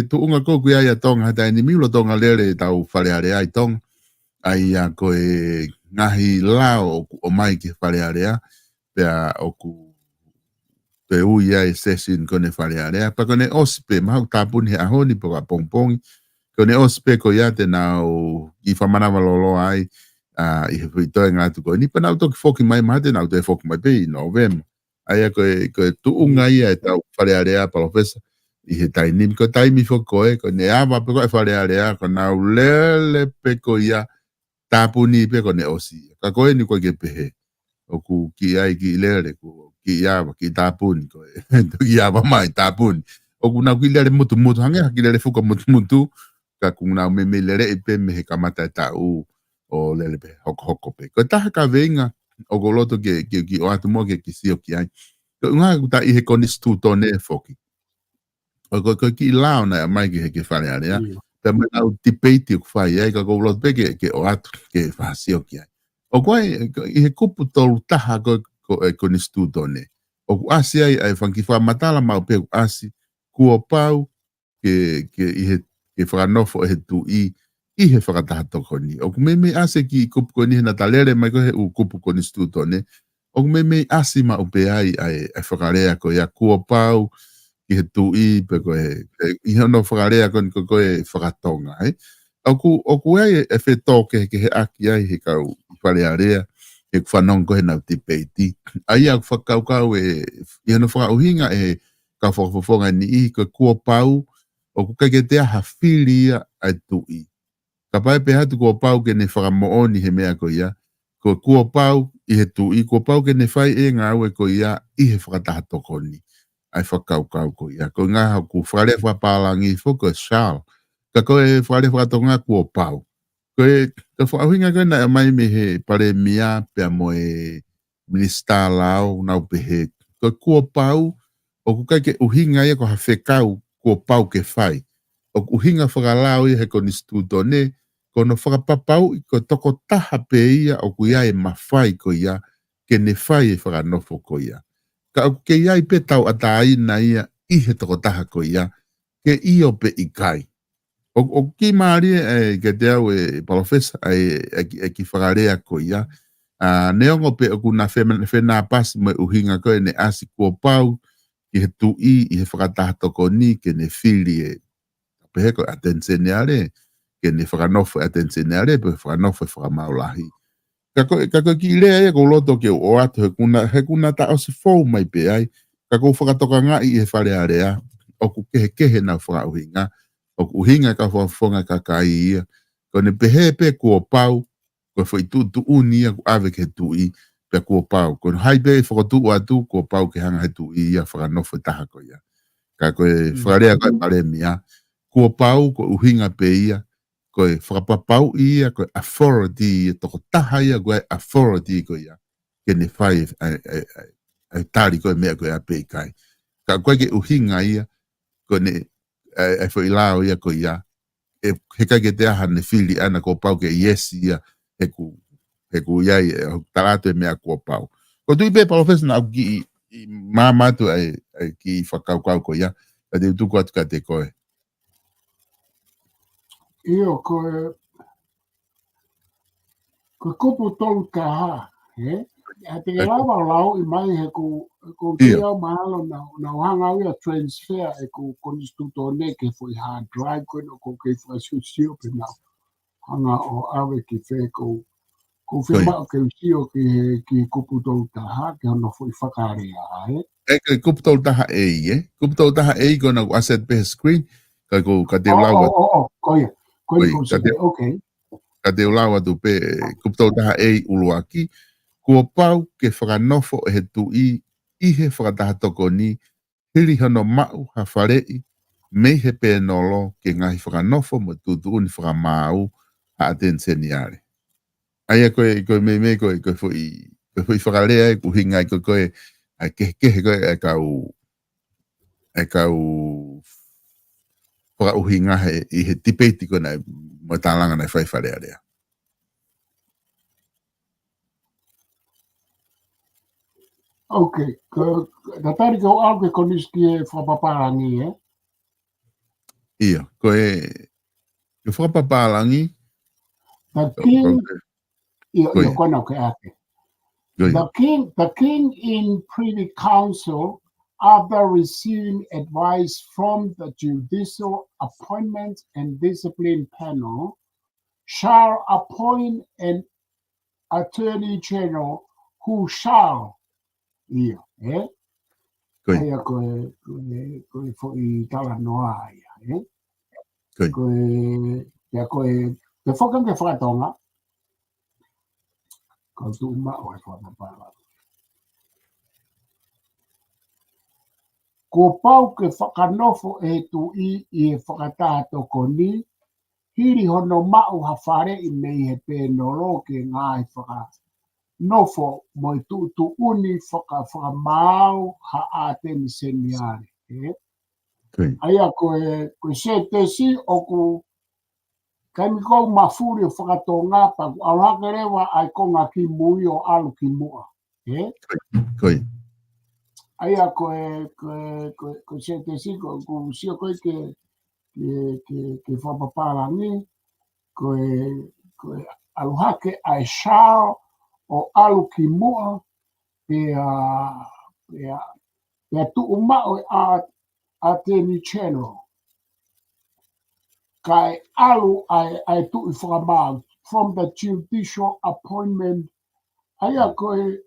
tuunga ko ki ai a tonga hata ni miulo tonga lere tau whareare ai tonga. Ai a koe ngahi lao o mai ki wharearea. Pea o ku pe uia e session kone whalearea, pa kone ospe mahau tāpuni he ahoni pa pongpongi, kone ospe ko ia te nau i whamanawa lolo ai, i he whitoe ngā tuko, ni pa nau toki whoki mai mahate nau te whoki mai pe i novema, aia koe tuunga ia e tau whalearea palofesa, i he tainimi, ko taimi whoki koe, ko ne awa pe koe whalearea, ko nau lele pe ko ia tāpuni pe ko ne osi, ka koe ni koe ke pehe, o ku ki ai ki lele, ki iawa, ki tāpuni, koe, ki iawa mai tāpuni, o ku nau ki lele mutu, hange ki lele whuka mutu, ka kung nau me lele i pe me he kamata e tau, o lele pe hoko pe. Ko taha ka veinga, o ko loto ki o atu mo ki sio ki ai, ko unga ku ta i he konis tu tone e whoki. O ko ki lao na mai ki he ke whare area, pe me nau debate ku whai ai, ka ko loto pe ke o atu ke whasio ki ai. O koe, i he kupu tolu taha ko konis tu tone. O ku asi ai whanki whamatala mau pe ku asi, kua pau ke i he ke whakanofo e he tu i he whakatahato koni. O ku me ase ki kupu koni he na talere mai ko he u kupu koni stu tone. O ku me asi ma upe ai whakarea ko ia kua pau ki he tu i pe ko i hono whakarea koni ko e whakatonga. O ku ai e whetōke ke he aki ai he kau i wharearea e ku whanong ko he nau tipeiti. Ai au whakaukau i hono whakauhinga e ka whakafonga ni i ko kua pau o ku kake te aha whiria ai tu i. Ka pai pe hatu kua pau ke ne whakamooni he mea ko ia. Ko kua pau i he tu i, kua pau ke ne whai e ngā ue ko ia i he whakatahato koni. Ai whakaukau ko ia. Ko ngā hau ku whare whapalangi whoko Charles. Ka koe whare whakatonga kua pau. Koe, ka whauhinga koe na mai me he pare mia pia mo e minista lao nau pe he. Ko kua pau o ku kake uhinga ia ko ha whekau kua pau ke whai. O uhinga whakalao i he ko nistuto ne, ko no whakapapau i ko toko taha pe ia o ku ia e mawhai ko ia, ke ne whai e whakanofo ko ia. Ka o ke ia i pe tau atai na ia i he toko taha ko ia, ke i o pe i kai. O ki maari ke te au e palofesa e ki whakarea ko ia, neongo pe o kuna whena pasi mai uhinga ko e ne asi kua pau, i he tu i he whakatahato ko ni ke ne whiri e pehe ko atenseneare, ke ne whakanofo atenseneare, pe whakanofo whakamaulahi. Ka ko ki lea e ko loto ke o atu he kuna ta osi fau mai pe ai, ka ko whakatoka ngā i he wharearea, o ku kehe na whakauhinga, o ku uhinga ka whafonga ka kai ia, ko ne pehe pe kua pau, ko whai tu unia ku ave ke tu i, pe kua pau. Ko hai pe whakatu atu, kua pau ke hanga he tu i ia whakanofo taha ko ia. Ka koe whakarea koe pare mia, kua pau ko uhinga pe ia, koe whakapapau ia, koe authority ia, toko taha ia koe authority ko ia, ke ne whai ai tari koe mea koe a pe i kai. Ka koe ke uhinga ia, koe ne ai whailao ia ko ia, he kai ke te aha ne whili ana ko pau ke yes ia, he ku iai, tarato e mea kua pau. Ko tui pe palofesa na au ki mamatu ai ki whakaukau ko ia, ka te utuku atu ka te koe. Io ko kupu tolu kaha, a te lawa lau i mai he ko te au mahalo na hanga ia transfer e ko konistuto ne ke foi hard drive ko no ko ke foi sio pe na hanga o ave ki fe ko firma ke sio ki kupu tolu kaha ke no foi whakare ai. E kupu tolu taha e, kupu tolu taha e ko na asset pe screen, ka te lawa. Koia, okay. Ka te lawa tu pe kupu tolu taha e uluaki, kua pau ke whakanofo e he tu i he whakatahatoko ni, hiri hono mau ha wharei, me he pēnolo ke ngahi whakanofo mo tutu uni whakamau ha atenseniare. Aia koe fui whakarea e kuhinga e koe ai kehe koe e kau whakauhinga i he tipeti koe na mo tālanga na whai wharea rea. Okay, ka tari ko au ke koniski e whapaparangi, Ia, koe whapaparangi. The king in Privy Council after receiving advice from the Judicial Appointment and Discipline Panel, shall appoint an Attorney General who shall, Koi. Aia koe fo'i tala noa ia, Koi. koe te whakam ke whakatonga, kau tu mao e whakapara. Ko pau ke whakanofo e tu I e whakatato ko ni, hiri hono mao hawhare I mei he pēnoro ke ngā e whakanofo mo I tu uni whakamau ha a te ni seniare. Aia koe se te si o ku kai mi kou mafuri o whakatonga pa ku awhake rewa ai konga ki mui o alu ki mua. Koi. Aia koe se te si ku sio koe ke whapaparangi koe aluhake ai shao o alu ki mua pe tu umao a teni channel. Kai alu ai tu I whakamau from the judicial appointment. Aia koe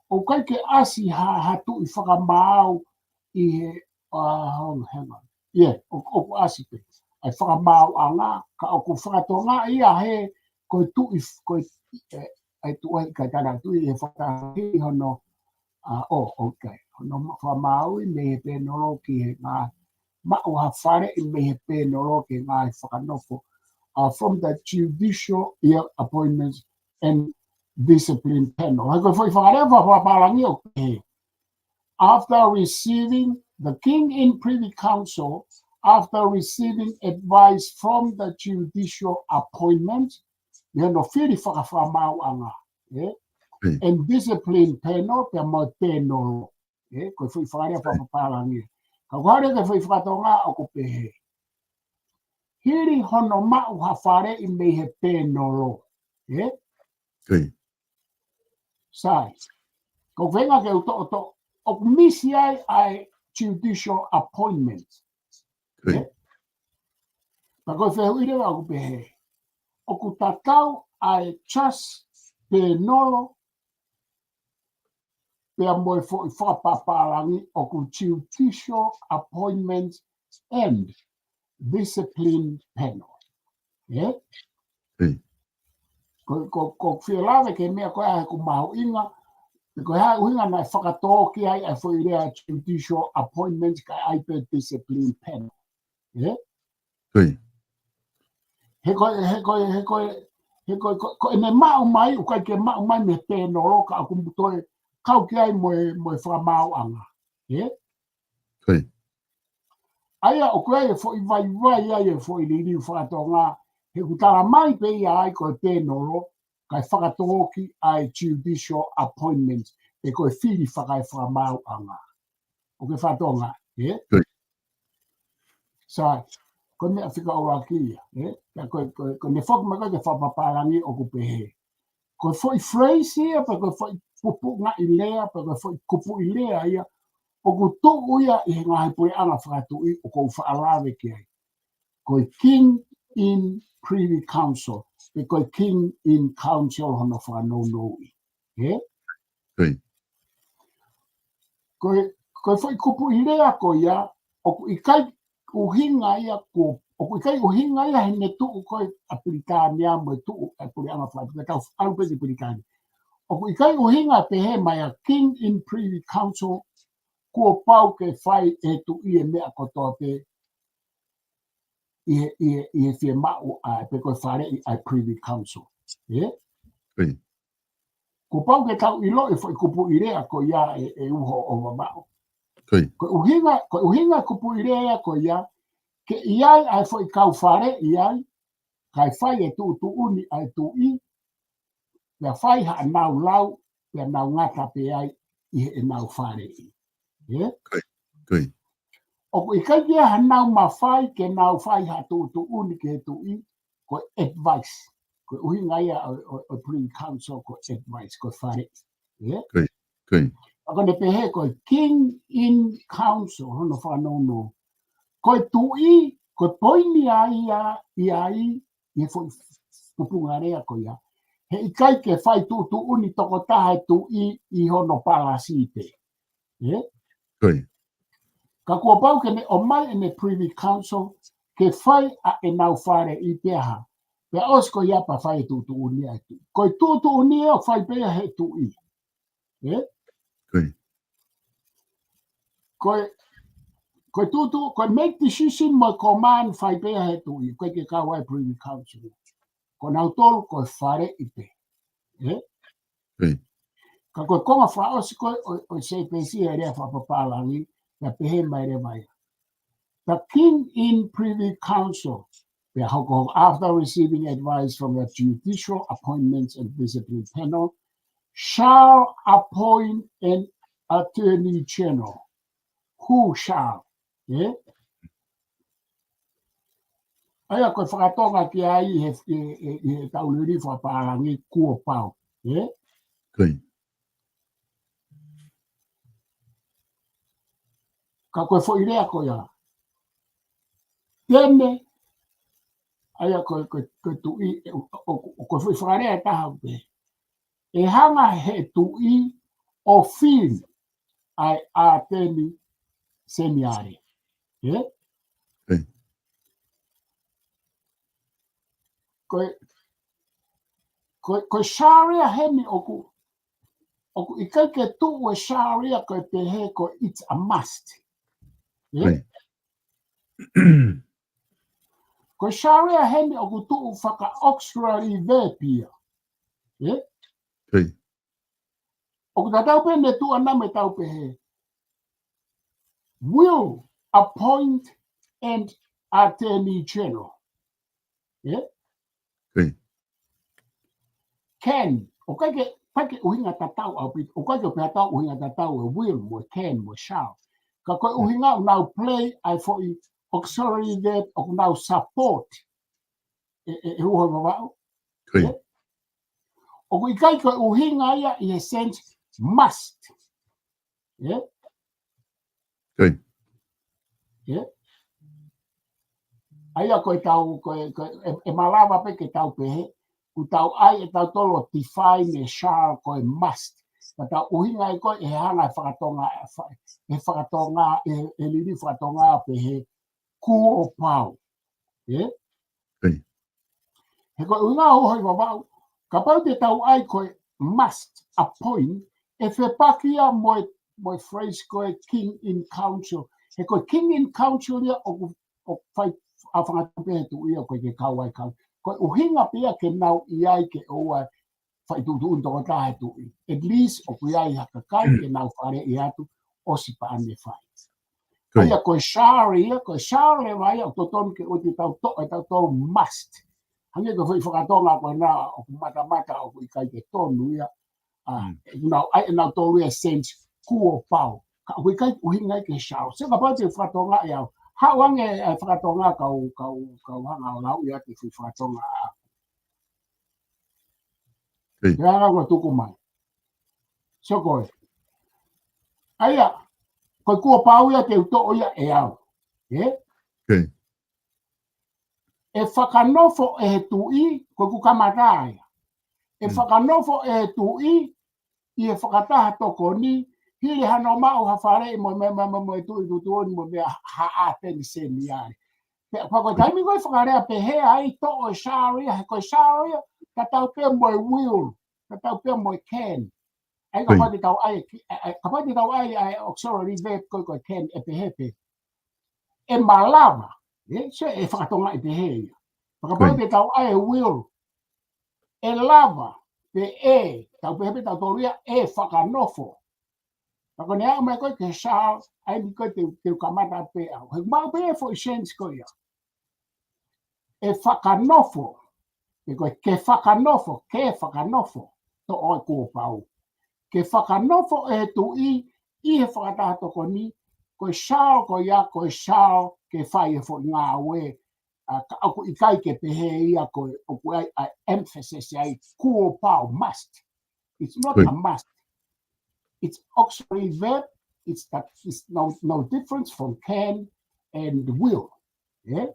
o kai ke asi ha tu I whakamau I he hang on. Yeah, o asi pe. Ai whakamau anga ka o ku whakatonga ia he koe tu I koe ai tu ai kai tana tu I he whakahi hono okay. Hono whakamau I me he penolo ki he ngā ma'o ha whare I me he penolo ki ngā whakanofo from the judicial appointments and discipline panel. After receiving the King in Privy Council, after receiving advice from the judicial appointment, and discipline panel, hiri hono ma'u hawhare I me he pēnoro. Sai. Ko venga ke uto o misi ai judicial appointment. Pa ko whehu ire wa kupehe. O ku tatau ai just pēnoro pea moe fo I whapaparangi o ku judicial appointment and discipline panel. Ko whialawe ke mea koe ahe ku mahu inga, ko hae uhinga nai whakatō ki ai fo I rea judicial appointment ka ai pe discipline panel. He koe ne mao mai, u kai ke mao mai me pēnoro ka aku mutoe kau ki ai moe whakamau anga. Aia o koe fo I vai ai fo I liri whakatonga, he kutara mai pe ia ai koe pēnoro, kai whakatō ki ai judicial appointment, e koe whiri whakai whakamau anga. O ke whatonga, Sa, ko mea whika ora ki ia, ko ne whakmaka ke whapaparangi o kupehe. Ko fo I phrase ia, pa ko fo I pupu nga I lea, pa ko fo I kupu I lea ia, o ku tō ia I he ngahi pui anga whakatui o kou whaalawe ki ai. Ko King in Privy Council, e ko King in Council hono whanonoi. Ko fo I kupu I lea ko ia, o ku ikai uhinga ia ko, o ku ikai uhinga ia he ne tuu koe Apirikania mo tuu e puri anga whakatui, tau alupe ki Apirikani. O ku ikai uhinga pe he mai a King in Privy Council, kua pau ke whai e tu I e mea kotoa pe I he whia mao pe koe whare I ai Privy Council. Kua pau ke tau I lo e whai kupu I rea ko ia e uho o mamao. Ko uhinga kupu I rea ko ia, ke iai ai whai kau whare iai, kai whai e tu uni ai tu I, pia whai ha nau lau, pia nau ngata pe ai I he nau whare I. O ku ikai kia ha nau mawhai ke nau whai ha tu uni ke tu I, ko advice. Ko uhinga ia o Privy Council ko advice, ko whare. Ako ne pehe ko king in council hono whanono. Ko tui, ko poini ai i fo tupunga rea ko ia. He ikai ke whai tu uni toko tahe tui i hono palasite. Koi. Ka kua pau ke ne o mai ne privy council ke whai a e nau whare i peha. Pe osko ia pa whai tu uni ai tu. Ko tu uni e o whai peha he tui. Koi. Ko make decision mo command whai peha he tui. Ko ke kawai privy council. Ko nau tolu ko whare i pe. Koi. Ka koe konga wha osko o se pesi e rea whapapalangi na pehe mai re mai. The king in privy council, after receiving advice from the judicial appointments and discipline panel, shall appoint an attorney general. Who shall? Aia koe whakatonga ki ai he tauliri whapalangi kua pau. Koi. Ka koe fo irea koe ia. Tene, aia koe tui, koe fo i whakarea e taha upe. E hanga he tui o fin ai a teni semiare. Koe sharia hemi oku ikai ke tu e sharia koe pehe ko it's a must. Koe sharia hemi oku tu whaka auxiliary vepia. Oku tatau pe ne tu aname tau pehe. Will appoint an attorney general. Can, okay ke pake uhinga tatau au pit, okay ke tatau uhinga tatau will mo can mo shall. Ka koe uhinga now play I for auxiliary verb of now support. Huo baba. Oku ikai koe uhinga ia in a sense must. Aia koe tau koe e malava pe ke tau pehe. Utau ai e tau tolo define e shall koe must. Ka tau uhinga i koe e hana e whakatonga e liri whakatonga pehe kuo pau. He koe uhinga hoi wawau. Ka pau te tau ai koe must appoint e whepakia moi phrase koe king in council. He koe king in council ia o whai a whakatupehe tu ia koe ke kauai kau. Koe uhinga pia ke nau iai ke oa whai tu toko tahe tu i. At least o kui ai haka kai ke nau whare i atu o si pa ane whai. Aia koe share mai o totonu ke o te tau tau must. Hange ko whai whakatonga koe nā o ku mata o kui kai ke tonu ia. Nau tolu ia sense kuo pau. Ka kui kai uhinga ke share. Se ka pau te whakatonga iau. Hawange e whakatonga kau hanga o lau ia te whakatonga a. Te hanga kua tuku mai. So koe. Aia, koe kua pau ia te uto o ia e au. E whakanofo e he tui, koe ku kamata ia. E whakanofo e he tui, i e whakataha toko ni, hiri hano mau hawhare i mo e tui tutuoni mo mea haa teni se miare. Pako taimi koe whakarea pehe ai to o sharia, koe sharia, ka tau pe mo e will, ka tau pe mo e can. Ai ka pati tau ai auxiliary verb koe can e pehe pe. E malama, se e whakatonga e pehe ia. Ka pati tau ai will, e lava, pe e, tau pehe pe tau toria e whakanofo. Pako nea mai koe ke shal, ai ni koe te ukamata pe au. He mau pe e fo i sense koe ia. E whakanofo, ke whakanofo, to oi kua pau. Ke whakanofo e tu i he whakataha toko ni, koe shao ke whai e fo ngā ue, aku i kai ke pehe ia koe, oku ai emphasis ai kua pau, must. It's not a must. It's auxiliary verb. It's no difference from can and will. Yeah.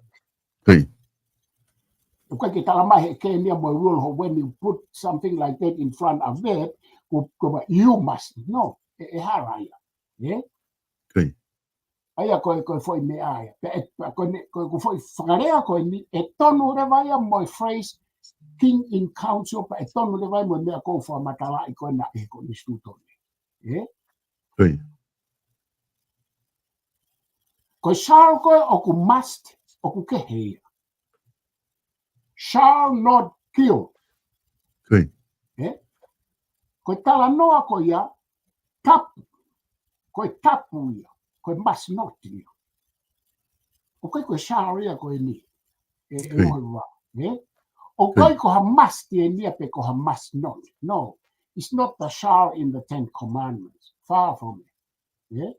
Hey. When you put something like that in front of verb, you must know. Yeah. Okay. Aya ko foi me aya. Ko foi whakarea ko ni e tonu re vai a moi phrase king in council pa e tonu re vai mo mea ko fa matala I ko na e ko ni stutone. Yeah. Okay. Ko shall ko o ku must o ku ke hea. Shall not kill. Okay. Yeah. Ko tala noa ko ia tapu. Ko tapu ia. Ko must not ia. O ko shall ia ko ni. E o wa. Yeah. Okay, must must not. No, it's not the shall in the 10 Commandments. Far from it. Yeah,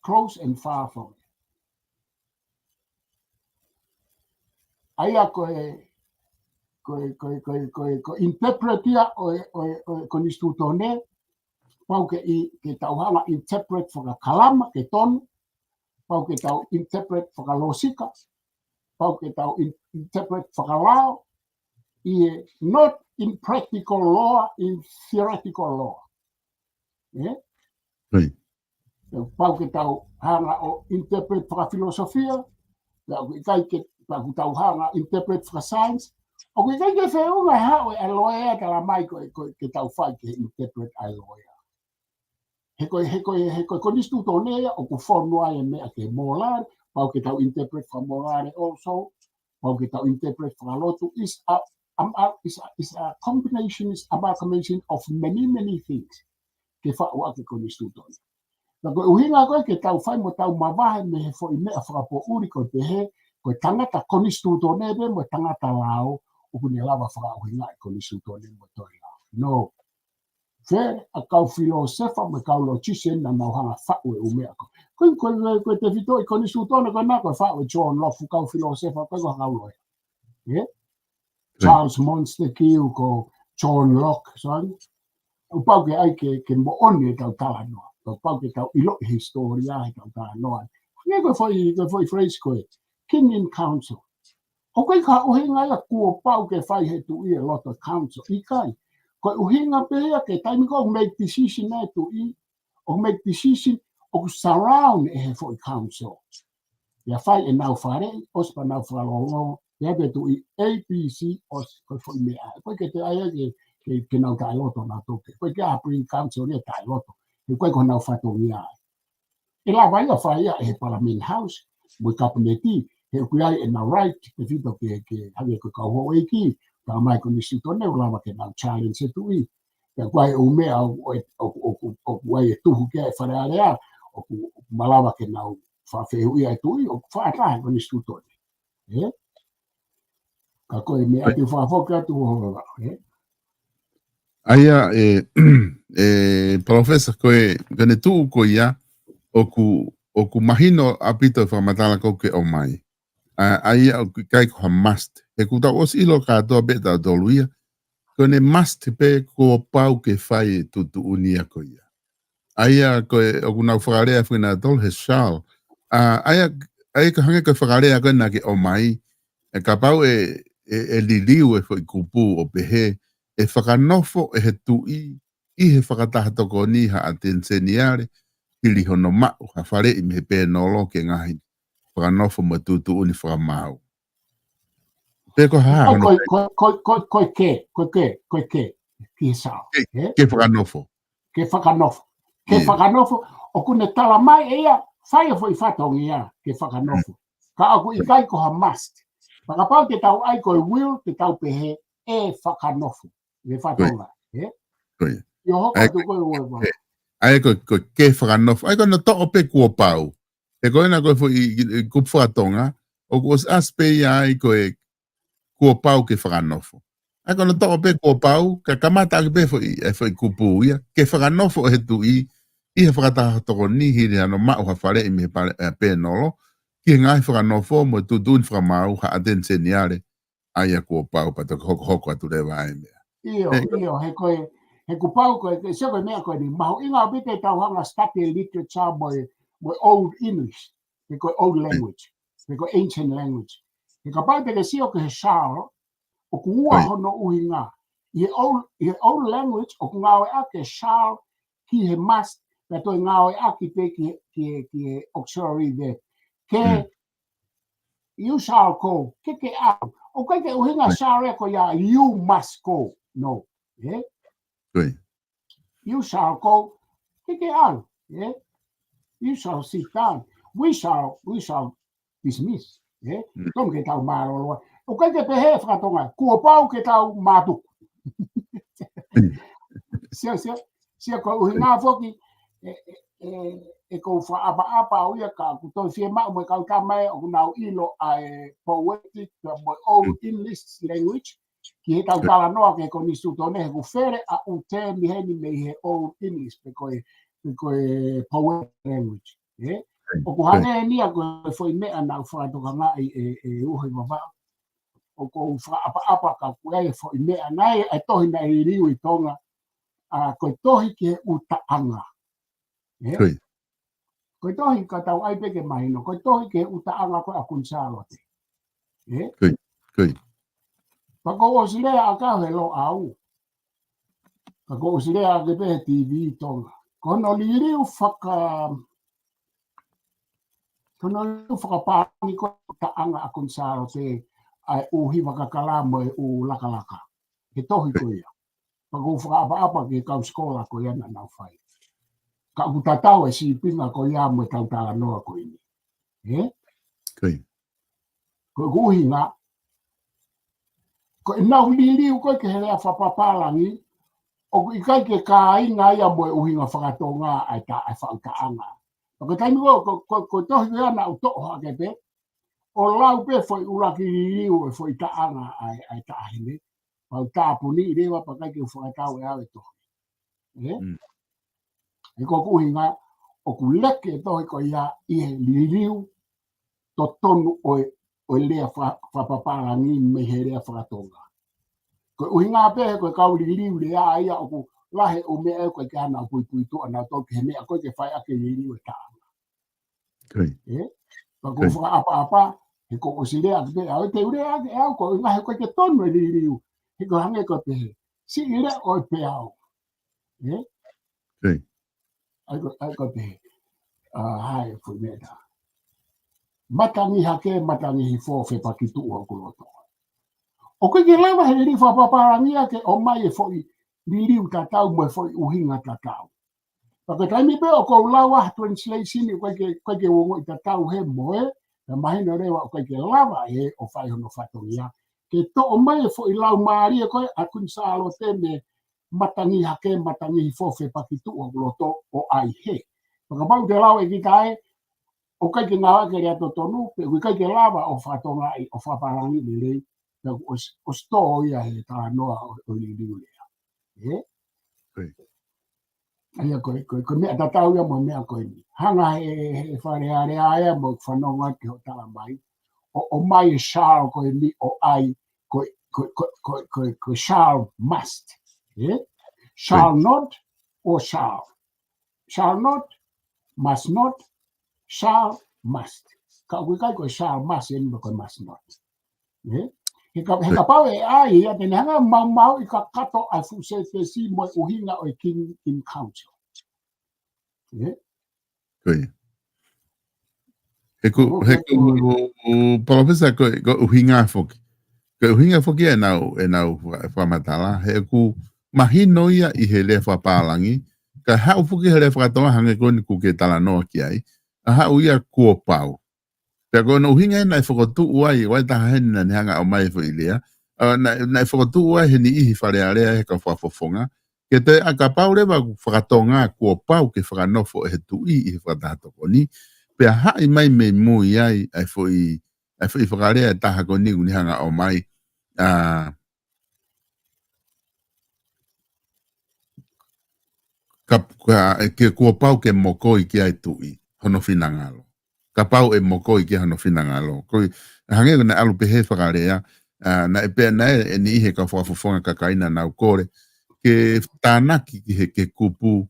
close and far from it. Aya ko interpretia o istutone pau ke tauhanga interpret for a kalama ke ton pau ke tau interpret for a losika pau ke tau interpret for a law. Not in practical law, in theoretical law. Yeah? Right. Pau ke tau hanga o interpret para filosofia, kai ke tau hanga interpret para science, o kai ke wheunga hao e aloea ka la mai ke tau whai ke interpret aloea. He koe konistu tonea o ku whanua e mea ke molare, pau ke tau interpret para molare also, pau ke tau interpret para lotu is a combination, is amalgamation of many things. Ke whaua ke konistu tonea. Nako uhinga koe ke tau whai mo tau mawahe me he fo I mea whakapo uri ko te he, koe tangata konistu tonebe mo tangata lao, ukune lawa whakauhinga e konistu tonebe mo toi lao. No. Fe a kau filosefa me kau lo chisen na nauhanga whaue umea ko. Koe te fito I konistu tonebe koe na koe whaue John Locke kau filosefa koe koe kau loia. Yeah? Charles Montague ko John Locke, sorry. Upau ke ai ke mo oni e tau tala noa. Pau ke tau ilo historia e tau tala noa. Nge koe foi phrase koe, king in council. O koe ka uhinga ia kua pau ke whai he tu I a lot of council. I kai, koe uhinga pēia ke taimi ko make decision e tu I, o make decision o surround e he foi council. Ia whai e nau whare, ospa nau whalongo, ia te tu I ABC, os koe foi mea. Koe ke te aia ke nau tai loto na toke. Koe ke apri council ia tai loto. E koe nau whatongi ai. E la vai a whai e he Parliament House, mo kapineti, he kuiai e na right, te fito ke hake koe kau ho eiki, ka mai ko nisi tone, o lava ke nau challenge e tu I. Ke kuai o mea o kuai e tuhu ke e wharearea, o malawa ke nau whawhehu ia e tu I, o whaatahe ko nisi tone. Ka koe mea te whawhoka tu ho ho. Aia Palofesa koe gane tuu ko ia o ku mahino apito whamatala ko ke o mai. Aia o kai ko ha must. E ku tau os ilo katoa beta doluia. Kone must pe ko pau ke whai e tutu unia ko ia. Aia koe o ku nau whakarea whina tol he shall. Aia ka hange ko whakarea koe na ke o mai. E ka pau e liliu e fo I kupu o pehe. E whakanofo e he tui I he whakatahatoko ni ha atenseniare hili hono mau ha whare I me he pēnolo ke ngahi whakanofo ma tutu uni whakamau. Peko ha hono Koe ki sao. ke whakanofo. Ke whakanofo. O kune tala mai ea, whai fo I whatongi ia, ke whakanofo. Ka aku I kai ko ha must. Pakapau te tau ai koe will, te tau pehe e whakanofo. Le whatonga. Yo hoka tu koe ua. Ai koe ke whakanofo. Ai koe no to'o pe kua pau. E koe na koe fo I kup whatonga. O koe aspe ia ai koe kua pau ke whakanofo. Ai koe no to'o pe kua pau. Ka kamata ake pe fo I kupu ia. Ke whakanofo he tu I he whakatahatoko ni hiri ano mau ha whare I me pēnolo. Ki ngai whakanofo mo tutun whakamau ha atenseniare. Ai a kua pau pata hoko atu rewa ai mea. Iyo, he koe he ku pau ko ke se ko me ko ni ma inga bite tau hanga study literature by old English ko old language ko ancient language he ka pau te ke sio ke shao o ku ua hono uhinga i old language o ku ngawe ake shao ki he must ka to ngawe aki te ki auxiliary there ke you shall go ke out o ke uhinga shao ko ya you must go no yeah you shall go ke out yeah you shall sit down we shall dismiss yeah tom ke tau maro o ke pe he fra tonga ku pau ke tau matu sia ko uhinga foki e ko fa apa o ia ka ku to fie ma mo ka ka mai o na ilo ai poetic mo old English language ki he tau tala noa ke ko ni su tone ku fere a u te mi he ni me he old English pe ko poetic language o ku hane ni a ko foi me ana fa to ka ngai u he va o ko fa apa ka ku e foi me ana e to na i ri u tonga a ko tohi ke utaanga ko tohi ka tau ai peke mai no ko tohi ke utaanga ko akun salote pa ko osile aka helo au pa ko osile a ke pe TV tonga ko no liri u faka pa ni ko utaanga akun salote ai u hi waka kala mo u laka laka ke tohi ko ia pa ko fa apa ke ka skola ko ia na fai ka utatau e si pinga ko ia mo tau tala noa ko ini ko uhinga ko na lili ko ke hele fa papalangi o i kai ke ka inga ia mo uhinga whakatonga ai ta ai whautaanga ko taimi ko tohi ia na uto ha ke pe o lau pe foi uraki lili o foi taanga ai ta hine pa ta puni rewa pa kai ke whakatau e ave tohi e ko uhinga o ku leke tohi ko ia i he liliu to tonu o lea whapaparangi me he rea whakatonga. Ko uhinga pe ko kau liliu lea ia o ku lahe o mea ko ke ana pui to ana to ke mea ko ke whai ake liliu e taanga. Pa ko apa he ko o si lea ke au te urea ke au ko lahe ko ke tonu e liliu he ko hange ko pe si ire o pe au. Ai ko pe hai fu meta matangi hake matangi hi fo fe pakitu o kuloto o ke lava he ri fa paparangi ke o mai fo li tatau mo fo uhinga tatau pa ke taimi pe o ko lawa translation ko ke wo tatau he moe na mai no rewa ko ke lava he o fai no fatongia ke to o mai fo i lau mari ko akun salo teme matangi hake matangi hi fo fe pakitu o kuloto o ai he pa ka te lawa ki kai o kai ke ngawa ke rea totonu, pe ui kai ke lava o whatonga i o whaparangi ni rei, o sto ia he tā noa o li riu lea. Aia koe mea tatau ia mo mea koe ni. Hanga he wharea rea ea mo whanonga ki ho tala mai. O mai e shall koe ni o ai, koe shall must. Shall not or shall. Shall not, must not, shall must. Ka kui kai ko shall must en ko must not. He ka pau e ai ia te hanga mau i ka kato ai fu se te si mo uhinga o king in council. Heku palofesa ko uhinga foki. Ko uhinga foki e nau whamatala. Heku mahino ia i he le whapalangi. Ka hau foki he le whakatoa hange ko ni kuke tala noa ki ai. A hau ia kua pau. Pea ko na uhinga e nai whakotu uai, wai taha heni na ni hanga o mai fo ilea. Nai whakotu uai he ni ihi wharearea he ka whafofonga. Ke te a ka pau rewa whakatonga kua pau ke whakanofo e tu i whakatahatoko ni. Pea hai mai me mui ai ai fo i whakarea e taha ko ni hanga o mai. Ke kua pau ke mokoi ki ai tu i. Hono finangalo. Ka pau e mokoi ki hono finangalo. Koi hange na alu pehe whakarea. Na e pea na e ni ihe ka whafofonga ka kaina nau kore. ke tānaki ki he ke kupu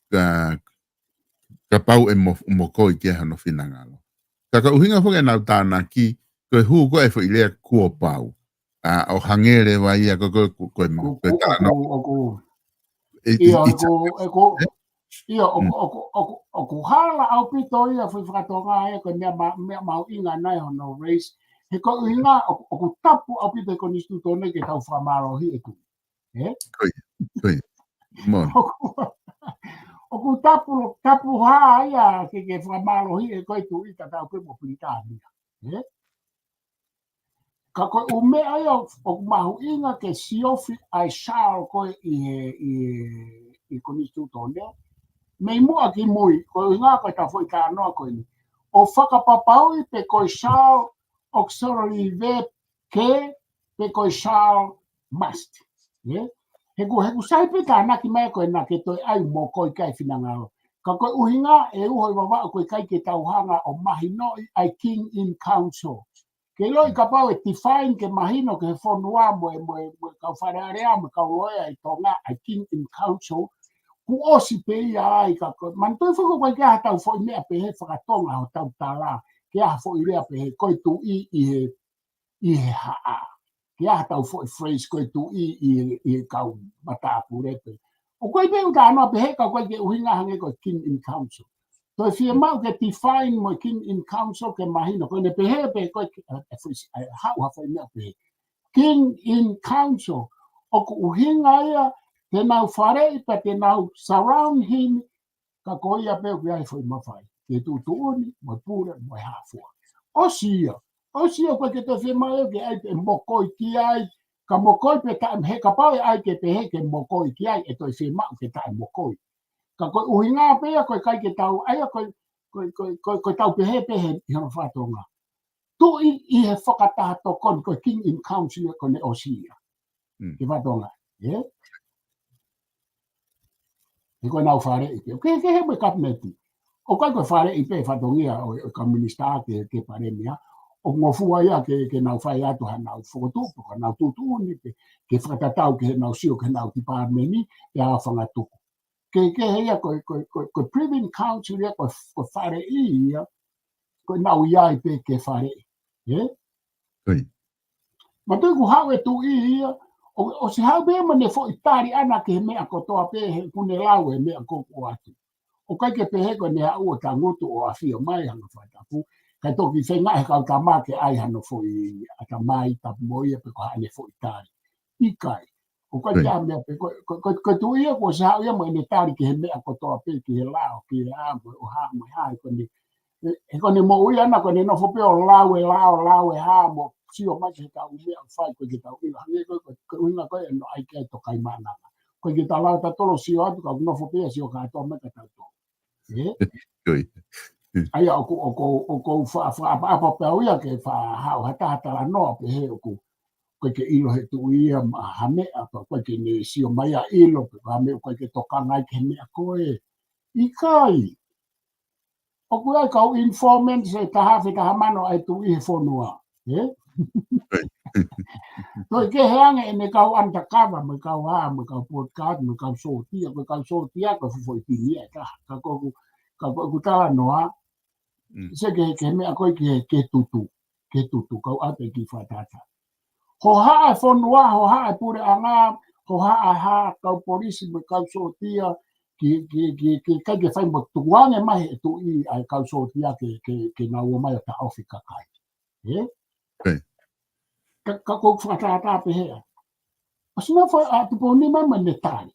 ka pau e moko i ke hano whinangalo. Ka uhinga whunga nau tānaki, koe hu ko e whu i lea kua pau. O hangere wa ia koe tāno. Ia o ku hala au pito ia fui whakatonga e ko mea mau inga nai hono race. He ko uhinga o ku tapu au pito ko nistu tone ke tau whamarohi e ku. Koe. Mon. O ku tapu haa ia ke whamarohi e koe tu i ka tau pe mo Britania. Ka koe umea ia o ku mahu inga ke siofi ai shao koe i ko nistu tone. Mei mua ki mui, ko ngā koe ta fwoi ka anoa koe ni. O whakapapaui pe koe shao auxiliary verb ke, pe koe shao must. Heku saipe ka anaki mai koe na ke toi ai mo koe kai whinangaro. Ka koe uhinga e uhoi wawa koe kai ke tauhanga o mahino ai king in council. Ke loi ka pau e define ke mahino ke he whonua mo kau wharearea mo kau loea i tonga ai king in council. Ku osi pe ia ai ka ko man toi fo ko ka tau fo me pe he whakatonga o tau tala ke a fo ile pe he ko tu i he ha ke a tau fo phrase ko tu i ka mata pure pe o ko pe uta no pe he ka ko ke uhinga hange ko king in council to if you mau ke define mo king in council ke mahino ko ne pe he pe ko ha fo me pe king in council o ko uhinga ia te nau whare i pa te nau surround him ka koia peo ki ai whai mawhai. Ke tu tuoni, mo pura, mo hafua. Osia koe ke te whemai ke ai te mokoi ki ai, ka mokoi pe ta he ka pau ai ke pe he ke mokoi ki ai, e toi whemau ke ta mokoi. Ka koe uhinga pea koe kai ke tau, aia koe tau pe he i hana whatonga. Tu i he whakatato kon, koe king in council ko ne osia. Ke whatonga. He koe nau whare i pe. Ke he me kapneti. O kai koe whare i pe whatongia o ka minista ke paremia. O ngofua ia ke nau whai atu ha nau whakatupu, ka nau tutuni pe. Ke whakatatau ke nau sio ke nau ki pārmeni, e a whangatupu. Ke he ia koe Privy Council ia koe whare i ia, koe nau ia i pe ke whare i. Ma tui ku hau e tu i ia, o se hau bea mane fo i tari ana ke he mea kotoa pe he kune lau e mea koko atu. O kai ke pehe ko ne hau o ta ngutu o a fio mai hanga whaitapu. Kai toki whenga he kau ta mā ke ai hano fo i ata mai tapu moi e pe ko hane fo i tari. I kai. O kai kia mea pe ko tu ia ko se hau ia mo ene tari ke he mea kotoa pe ki he lao ki he amo o haa mo haa e ko ne mo ui ana ko ne no fo pe o lau e haa mo sio mai ke tau mea whai ko ke tau ila. Hange ko uinga koe e no ai kai to kai mana. Ko ke tau lau ta tolo sio atu ka no fo pe sio ka ato me ka tau to. Ai o apa pe ia ke fa hau hata la no pe he ko ke ilo he tu ia ma hame apa ko ke ne sio mai a ilo pe hame ko ke toka ngai ke me ko i kai o ku ai ka informant se ta ha fe ta mano ai tu i fonua to ke hange ene ka anta kava me ka wa me ka podcast me ka so tia ko fo ti ia ka ko ta no se ke me ako ke tutu kau ate ki fatata ho ha fonua ho ha pure anga ho ha kau polisi me kau sotia ki ke fai mo tuange mai tu i ai kau sotia ke na o mai ta ofika kai ka ko fatata pe he asina foi a tu poni mai manetari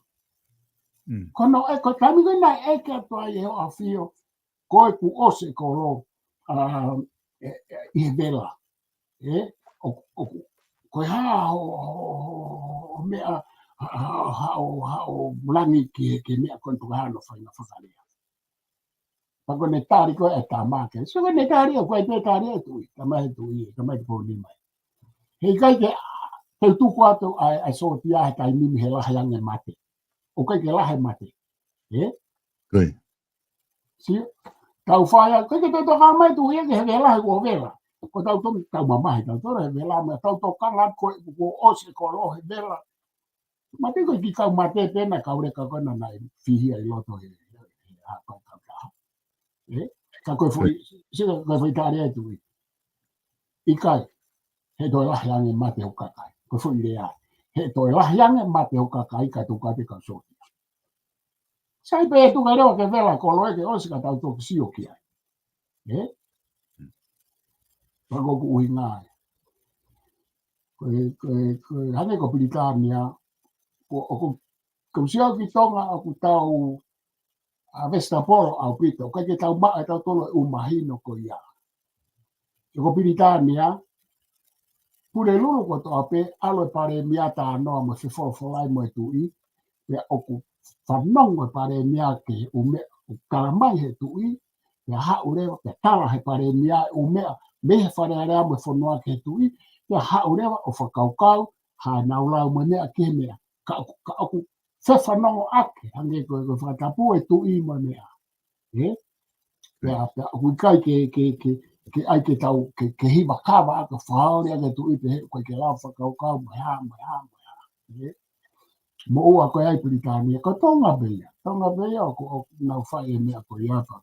kono e ko kami na e ke to ai ho afio ko ku ose ko ro i vela ko ha o mea o blangi ke mea kon tu ha no fa na fa kale pa ko netari ko e ta ma ke so ko netari ko e netari tu ta mai po ni mai he kai ke te tu ko to ai so tia ta ni he la yang mate o kai ke la he mate si tau faya ko ke to ka mai tu ye ke he la ko vela ko tau tau mamai tau to he vela me tau to ka la ko o se ko lo he vela Mate ko ki kau mate pena kau re ka kona nai fihi ai loto he ha pa ka ka ko foi se ko foi tare tu I kai he do la yang mate o ka kai ko foi le ya he do la yang mate o ka kai ka tu ka te ka so sai pe tu ka ro ke vela ko lo ke o se ka tau to si o ki ai pa ko ku inga ko hane ko Britania ko sia ki tonga aku tau a vesta polo au pito ka ke tau ba tau tolo umahino ko ia ko Britania pure lulu ko to ape alo pare miata no mo se fo lai mo tu I pe oku fanong pare mia ke ume kalamai he tu I ya ha ure pe tala he pare mia ume me fare ara mo fo no ke tu I ya ha ure o fo kau ha na ula mo ne ke me ka oku se fanong ake ange ko fa tapu e tu I mo ne ya ku kai ke ai ke tau ke hiva kava ka whaore ake tu I pe koe ke lau whakau mai mo ua koe ai Britania ko tonga beia o nau whai e mea koe iapa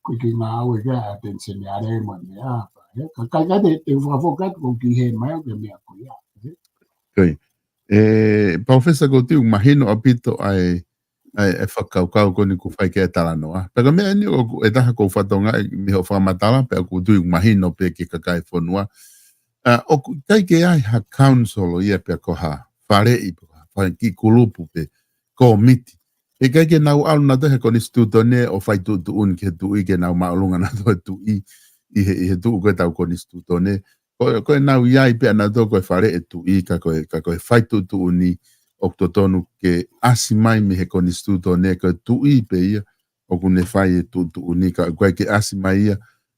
koe ki ngā au e kia attention e are mo me apa ka kai kai te whakafokat ko ki he mai o ke mea koe iapa Palofesa ko tiu mahino apito ai whakaukau ko ni ku whai ke talanoa. Pega mea ni o e taha ko whatonga mi ho whamatala pe ku tiu mahino pe ki kakai whanua. O kai ke ai ha council o ia pe ko ha whare I whai ki kulupu pe ko miti. E kai ke nau alu na tehe ko ni stuto ne o whai tu un ke tu I ke nau maulunga na tu I he tu ko tau ko ni stuto ne. Ko e nau iai pe ana to ko e whare e tu I ka ko e whai tu uni o tonu ke asi mai mi he koni stuto ne ka tu I pe ia o kune whai e tu uni ka koe ke asi mai ia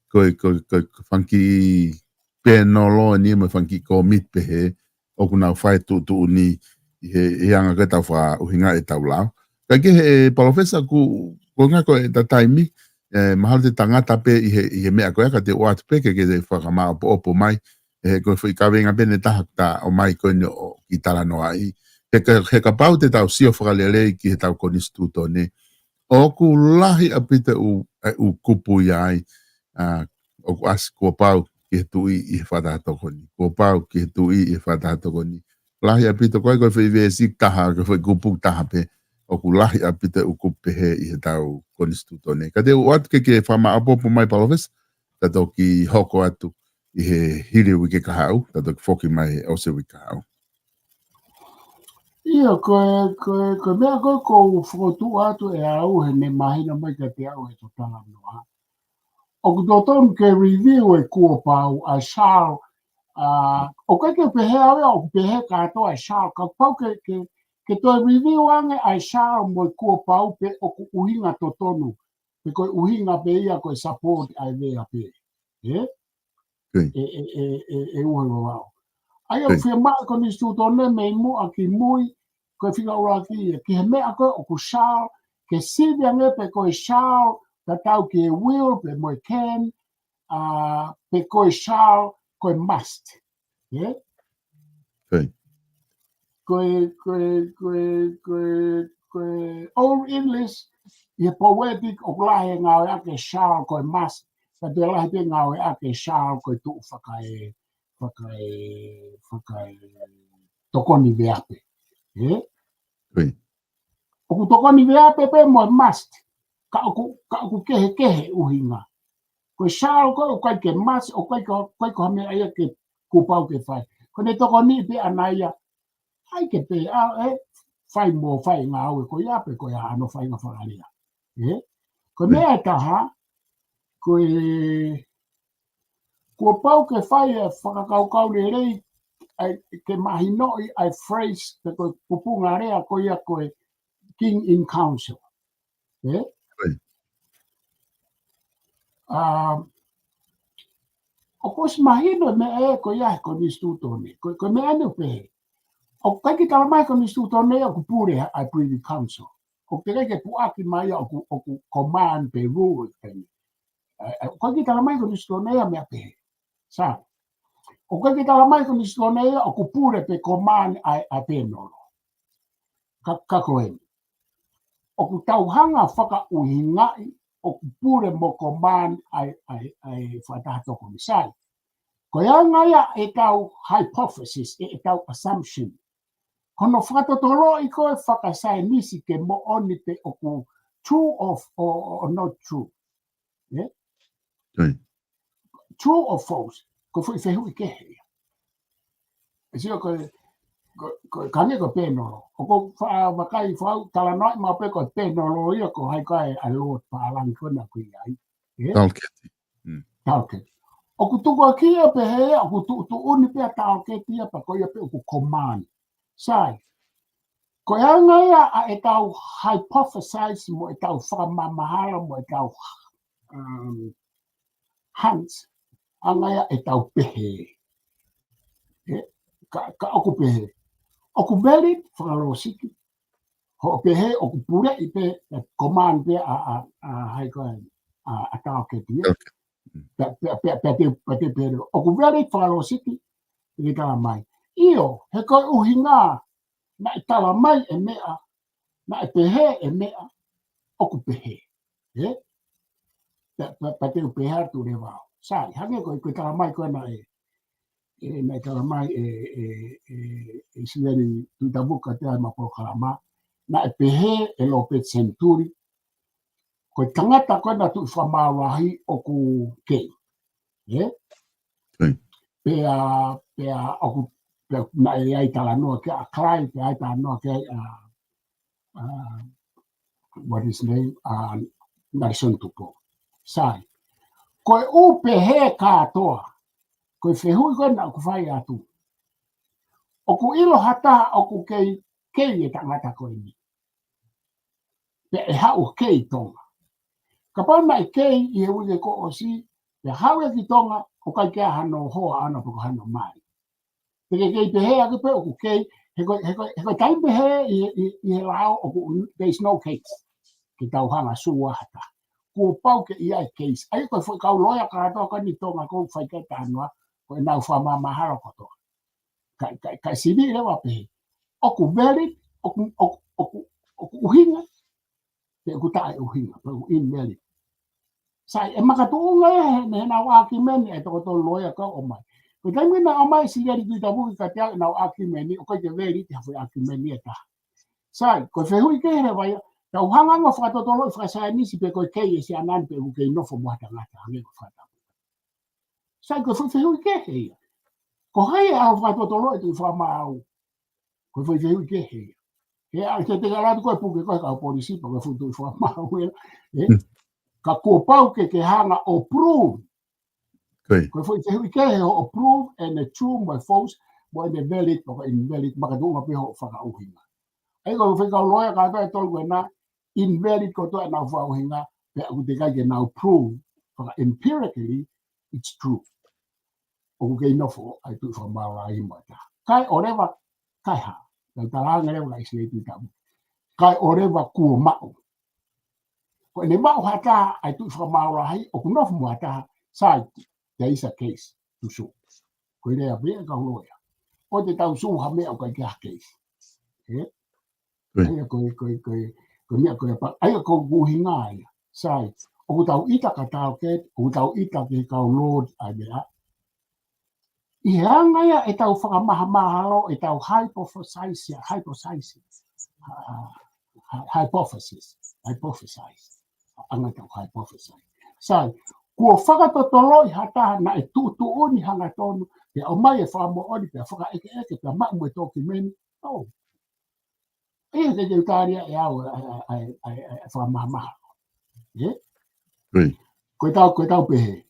ko whanki pe no lo ni me whanki ko mit pe he o kuna whai tu uni he anga ka tau wha uhinga e tau lao. Ka ke he palofesa ko ngā ko e ta taimi mahal te tangata pe I he mea koe ka te oatu pe ke te whakamā opo mai ko whi ka venga bene tahakta o mai koe o ki tala noa I he ka pau te tau sio whakalelei ki he tau konistuto ne o ku lahi apita u kupu iai o ku asi kua pau ki he tui I he whatatokoni kua pau ki he tui I he whatatokoni lahi apita koe koe whi vesi taha koe whi kupu taha pe o ku lahi apita u kupe he I he tau konistuto ne ka te u atu ke whama apopo mai palofes tato ki hoko atu I he hiri wike kahau tato ki whoki mai o se wike kahau Ia ko mea ko whakotu atu e au he ne mahina mai ka te au he to tala noa. O ku tōtonu ke review e kua pau a Charles, o kai ke pehe au o ku pehe katoa a Charles, ka pau ke toi review ange a Charles mo kua pau pe o ku uhinga tōtonu, pe koe uhinga pe ia koe support ai vea pe. E ua wau. Ai au whia maa ko ni stūtone me mu a ki mui, koe whika ura ki he mea koe o ku Charles, ke sivi ange pe koe Charles, ta tau ki e will, pe moe can, pe koe Charles, koe must. Koe Old English, i he poetic o kulahe ngawe ake Charles, koe must, ta te lahi te ngawe ake Charles, koe tuu whakae tokoni veape. O ku tokoni veape pe moe must, ka oku kehe uhinga. Koe Charles koe o kai ke must, o kai ko hame aia ke kupau ke whai. Ko ne tokoni pe anaia, ai ke pe whai mo whai ngā aue ko iape koe ano whai ngā whakaria. Ko mea taha, kua pau ke whai e whakakaukau le rei ke mahinoi ai phrase te koe pupunga rea ko ia koe king in council. O kos mahino me ko ia ko ni stutone. Ko me ane pe. O kai ki tala mai ko ni stutone o ku pure ai privy council. O te ke puaki mai o ku command pe rule thing. O kai ki tala mai ko ni stutone me pe. Sa. O kai ki tala mai ko ni stutone o ku pure pe command ai pe no. kakoen. O ku tauhanga whakauhingai o ku pure mo command ai whatahato komisai. Ko ia ngaia e tau hypothesis, e tau assumption. Kono whakatotolo i koe whakasai nisi ke mo oni te o ku true or not true. Yeah? True or false. Ko fui fehu i kehe. E sio koe kange ko penolo. O ko wakai whau talanoi ma pe ko penolo ia ko hai kai a lot paalang kona kui ai. Talketi. Talketi. O ku tuko kia pe he, o ku tu uni pe talketi ia pa ko ia pe o ku command. Sai. Ko ia ngaia a e tau hypothesize mo e tau whakamamahala mo e tau hunts. A ngaia e tau pehe. Ka oku pehe. Oku valid whakalosiki. Ho pehe oku pure i pe command pe a hai koe a talketi ia. Pe pehe. Oku valid whakalosiki i tala mai. Io, he koe uhinga na i tala mai e mea, na i pehe e mea, oku pehe. Pate u pehe atu le wao. Sai, hange koe tala mai koe na na i tala mai e siweri tutabuka te ai maporo kalama, na i pehe e lope centuri, koe tangata koe na tu i whamāwahi oku kei. Pea oku na e ai tala noa ke a klai, pe ai tala noa ke what is name, Nelson Tupo. Sai. Koe upe he kātoa, koe whehui koe na ku whai atu. Oku ilo hata oku kei e tangata koe ni. Pe e hau kei tonga. Ka pau mai kei i he wike ko o si, pe hau e ki tonga, o kai kia hano hoa ana poko hano mai. Peke kei pehe ake pe oku kei, he koe tai pehe i he lao oku, there is no case. Ki tau hanga sua hata. Kua pau ke ia e case. Ai koe fwoi kau loia kātoa ka ni tonga kou whai ke tānoa, koe nau whamamahara kotoa. Kai sini rewa pehe. Oku valid, oku uhinga, pe oku tae uhinga, pe oku invalid. Sai, e makatuunga e he nau aki meni e toko tō loia ka o mai. Ko taimi na o mai sigari ki tabuki ka tea nau aki meni, o kai te valid, te hawhi aki meni e taha. Sai, koe whehui ke here vai, tau hanga ngā whakatotolo i whakasai nisi pe koe kei e si anani pe u kei nofo moata ngata hange ko whakatotolo. Sai, koe whehui ke hea. Ko hai e au whakatotolo e tu whama au. Koe whehui ke hea. He a te te garatu koe puke koe ka polisi pa koe whutu i whama au. Ka kua pau ke hanga o prove. Koe whehui ke hea o prove and the true my false mo e ne valid pa koe invalid makatunga pe ho whakauhinga. Ai ko whekau loia kātoa e tolu koe nā invalid kotoa e nau whauhinga pe aku te kai ke nau prove whaka empirically it's true. Oku kei nofo ai tu whamaura i mata. Kai orewa kai ha. Tau taranga rewa la isi eitu tamu. Kai orewa kua mau. Ko ne mau hata ai tu whamaura hai oku nofo mo hata sai there is a case to show. Ko rea bea kau loia. O te tau suha mea o kai kia case. Aia koe mea koe pa, aia koe kuhinga aia, sai, o tau ita ka tau ket, o tau ita ke kau lord ai mea. I hanga ia e tau whakamahalo, e tau hypothesize, anga tau hypothesize. Sai, kua whakatotolo i hata na e tu oni hanga tonu, pe o mai e whamo oni, pe whaka eke, pe mau e toki meni, oh. Ia te teutaria e au whamamaha. Koe tau pehe.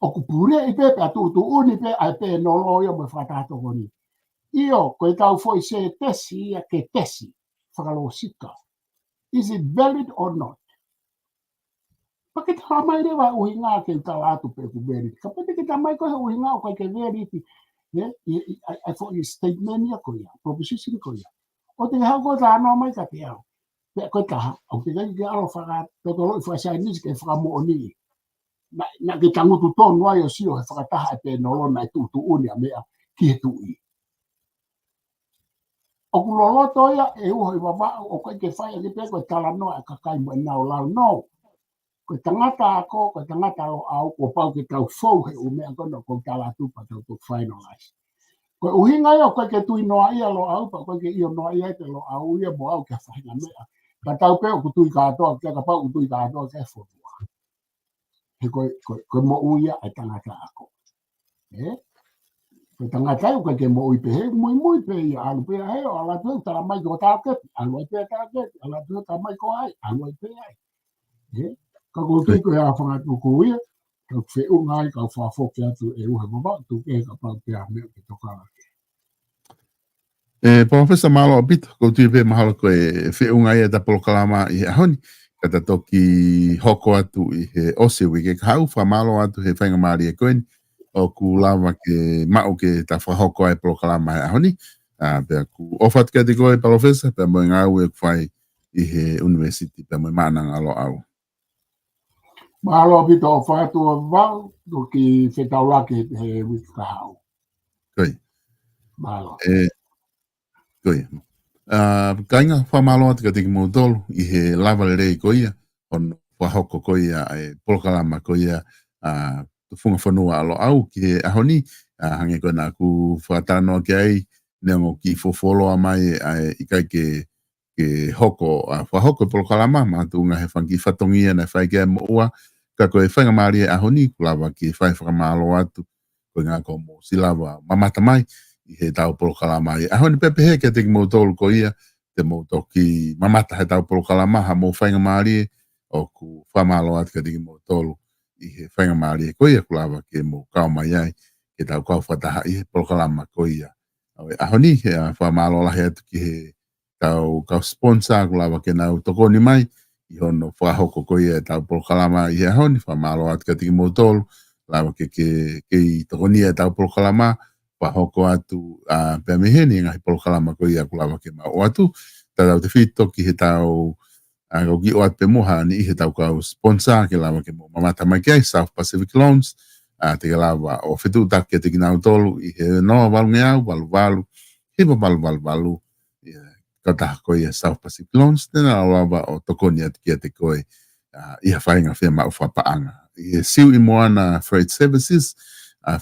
O ku pure i pepe a tu uni pe ai pe nolo ia me whatato koni. Io, koe tau foi se tesi ia ke tesi. Whakalo sika. Is it valid or not? Pake taha mai rewa uhinga ke tau atu pe ku valid. Ka pate ke tamai koe uhinga o kai ke valid. I thought you statement ia koe ia. Proposition koe ia. O te hau ko tā noa mai ka te au. Pea koe taha, au te kai ke alo whaka totoro i whasai nisi ke whakamo o nii. Na ke tangutu tonu ai o sio he whakataha e pe nolo na e tutu uni a mea ki he tui. o kuloloto ia e uho i wawa o koe ke whai ali pe koe tala noa e kakai mo e nao lau no. Koe tangata ako, koe tangata lo au, ko pau ke tau fau he u mea kono ko tala tupa tau to finalize. Koe uhinga ia koe ke tui noa ia lo au, pa koe ke io noa ia te lo au ia mo au ke whahinga mea. Ka tau pe o kutui katoa, ke ka pau kutui katoa ke whotua. He koe mo uia e tangata ako. Koe tangata koe ke mo ui pe he, mui pe ia, alu pe he, o ala tu tala mai ko tā kepi, alu pe tā kepi, ala tu tala mai ko ai, alu pe ai. Ka kutui koe a whangatu ko uia, ka wheu ngai, ka whafoke atu e uhe mama, tu ke ka pau pe a mea ki tokara. Professor Malo Abit, ko tu pe mahalo ko e whiunga ia da polokalama i ahoni, kata toki hoko atu i he ose wike ka hau, wha malo atu he whainga maari e koeni, o ku lawa ke mao ke ta whahoko ai polokalama i ahoni, pia ku ofat ka te koe palofesa, pia mo ngau e kwhai i he university, pia mo maanang alo au. Malo Abit o whatu o wau, to ki whetaurake he wiki ka hau. Koi. Malo. Koi. Kainga whamalo atu ka tiki mautolu i he lava le rei koia, on whahoko koia e polokalama koia tufungafonua alo au ki he ahoni, hange koe nā ku whatanoa ki ai, neongo ki fofolo mai i kai ke hoko, whahoko polokalama, mātunga he whangi whatongia na whai kia mo ua, ka koe whainga maari e ahoni, kulawa ki whai whakamalo atu, koe ngā ko mo silawa mamata mai, i he tau polokalama i ahoni pepe he ke teki mautolu ko ia te mautoki mamata he tau polokalama ha mo whainga maari o ku whamalo atu ke teki mautolu i he whainga maari ko ia kulawa ke mo kao mai ai ke tau kau whataha i he polokalama ko ia ahoni he whamalo lahi atu ki he tau sponsor kulawa ke nau tokoni mai i hono whahoko ko ia tau polokalama i ahoni whamalo atu ke teki mautolu lawa ke i tokoni e tau polokalama wahoko atu pia meheni ngahi polokalama ko ia kulawa ke mao atu tau te whito ki he tau ki o atu pe moha ni i he tau kau sponsor ke lawa ke mo mamata mai kia South Pacific Loans te ke lawa o whitu tak ke te kinau tolu i he noa walu ngeau walu hipa walu kataha ko ia South Pacific Loans tena lawa o tokoni atu kia te koe i ha whainga whia mao whapaanga i he siu i moana Freight Services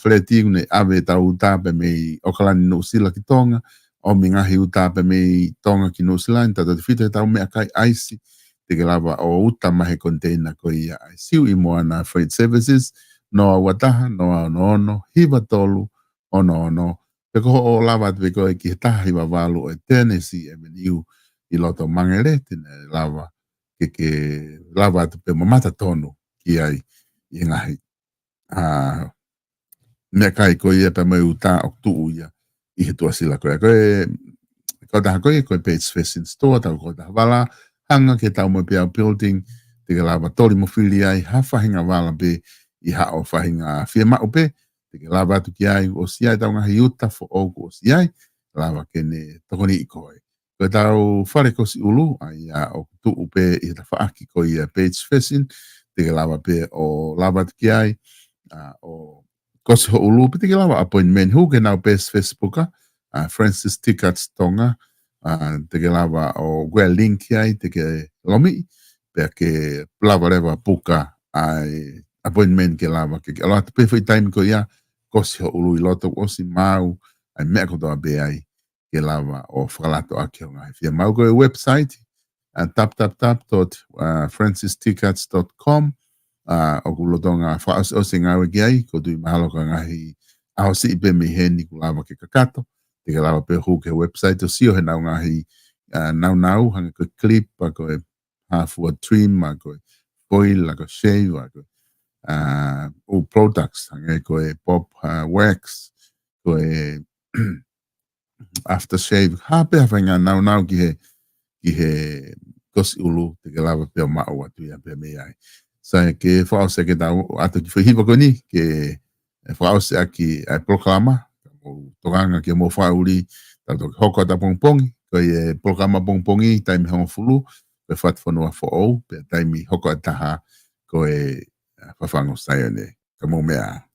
Fleti ne ave ta uta pe me okalani no sila ki tonga o mingahi uta pe me tonga ki no sila ta te fita ta me akai ice te ke lava o uta mahe container ko ia siu i moana Freight Services no wataha no hiva tolu ono te ko o lava te ko ki tahi wa valu e Tennessee Avenue i loto mangere te lava ke lava te pe mamata tonu ki ai i ngahi me kai ko ia pe mai uta o tu ia i he tua sila ko ko ta ko page face in store ta ko ta vala hanga ke ta mo pe building te ke lava tori mo fili ai ha fahinga vala be i ha o fahinga firma o pe te ke lava tu ki ai o si ai ta nga hiuta fo o ko si ai lava ke ne to ni ko ko ta o fare ko si ulu ai o tu pe i ta fa ki ko ia page facing te ke lava pe o lava tu ki ai o kosi ho ulu piti ke lawa appointment hu ke nau pes Facebooka Francis Tickets tonga te ke lawa o gwe link ai te ke lomi pe ke lawa rewa puka ai appointment ke lawa ke ala te pe time ko ia kosi ho ulu i loto osi mau ai mea ko toa be ai ke lawa o whakalato ake o ngai fia mau ko e website tap.francistickets.com o kulotonga o se ngawe ki ai ko tui mahalo ka ngahi ao si ipe mi heni ku lawa ke kakato te ke lawa pe hu ke website o sio he nau ngahi nau hanga ko clip a ko half a trim a ko foil a ko shave a ko o products hanga ko pop wax ko after shave ha pe hawhainga nau ki he kosi ulu te ke lawa pe o mao atu ia pe me ai sa ke fao se ke tau atu ki whihipa ko ni ke fao se aki ai proklama o toganga ke mo fao uri tau hoko ta pongpongi ko e proklama pongpongi taimi hongo fulu pe fat whanua fo au pe taimi hoko ataha ko e whawhango sayone ka mo mea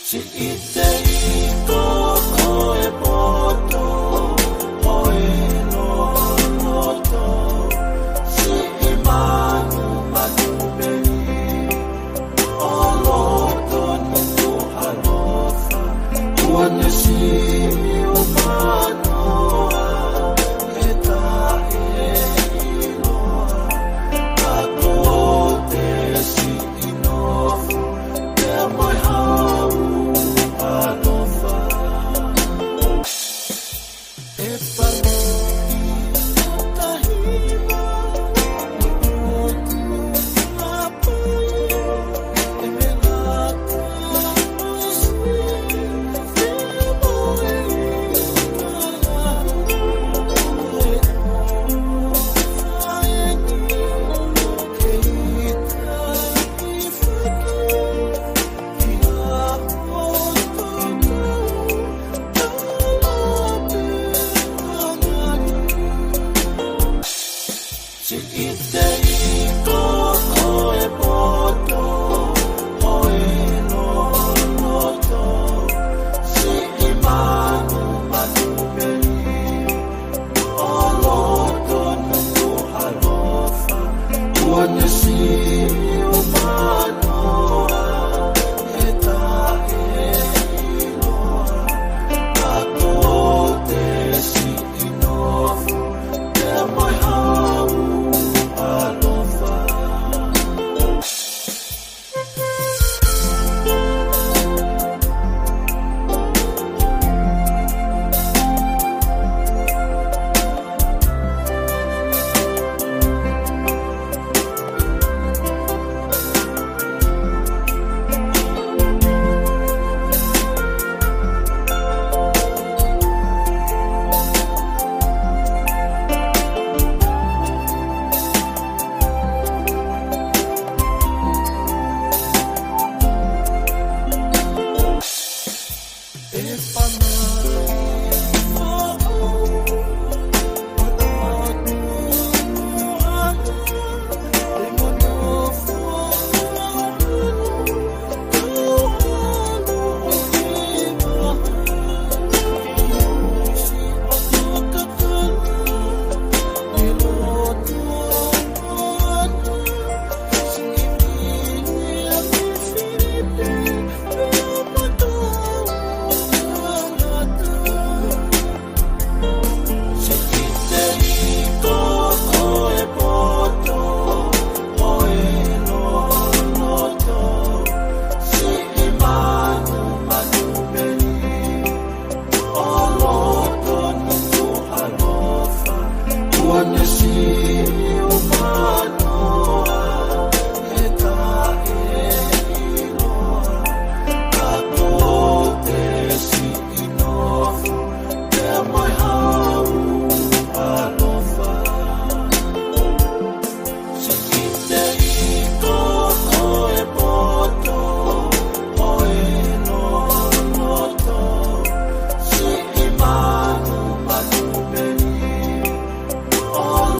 Si ite ito koe moto, oe no moto. Si imanu manu beni, o loto nuku halofa, uane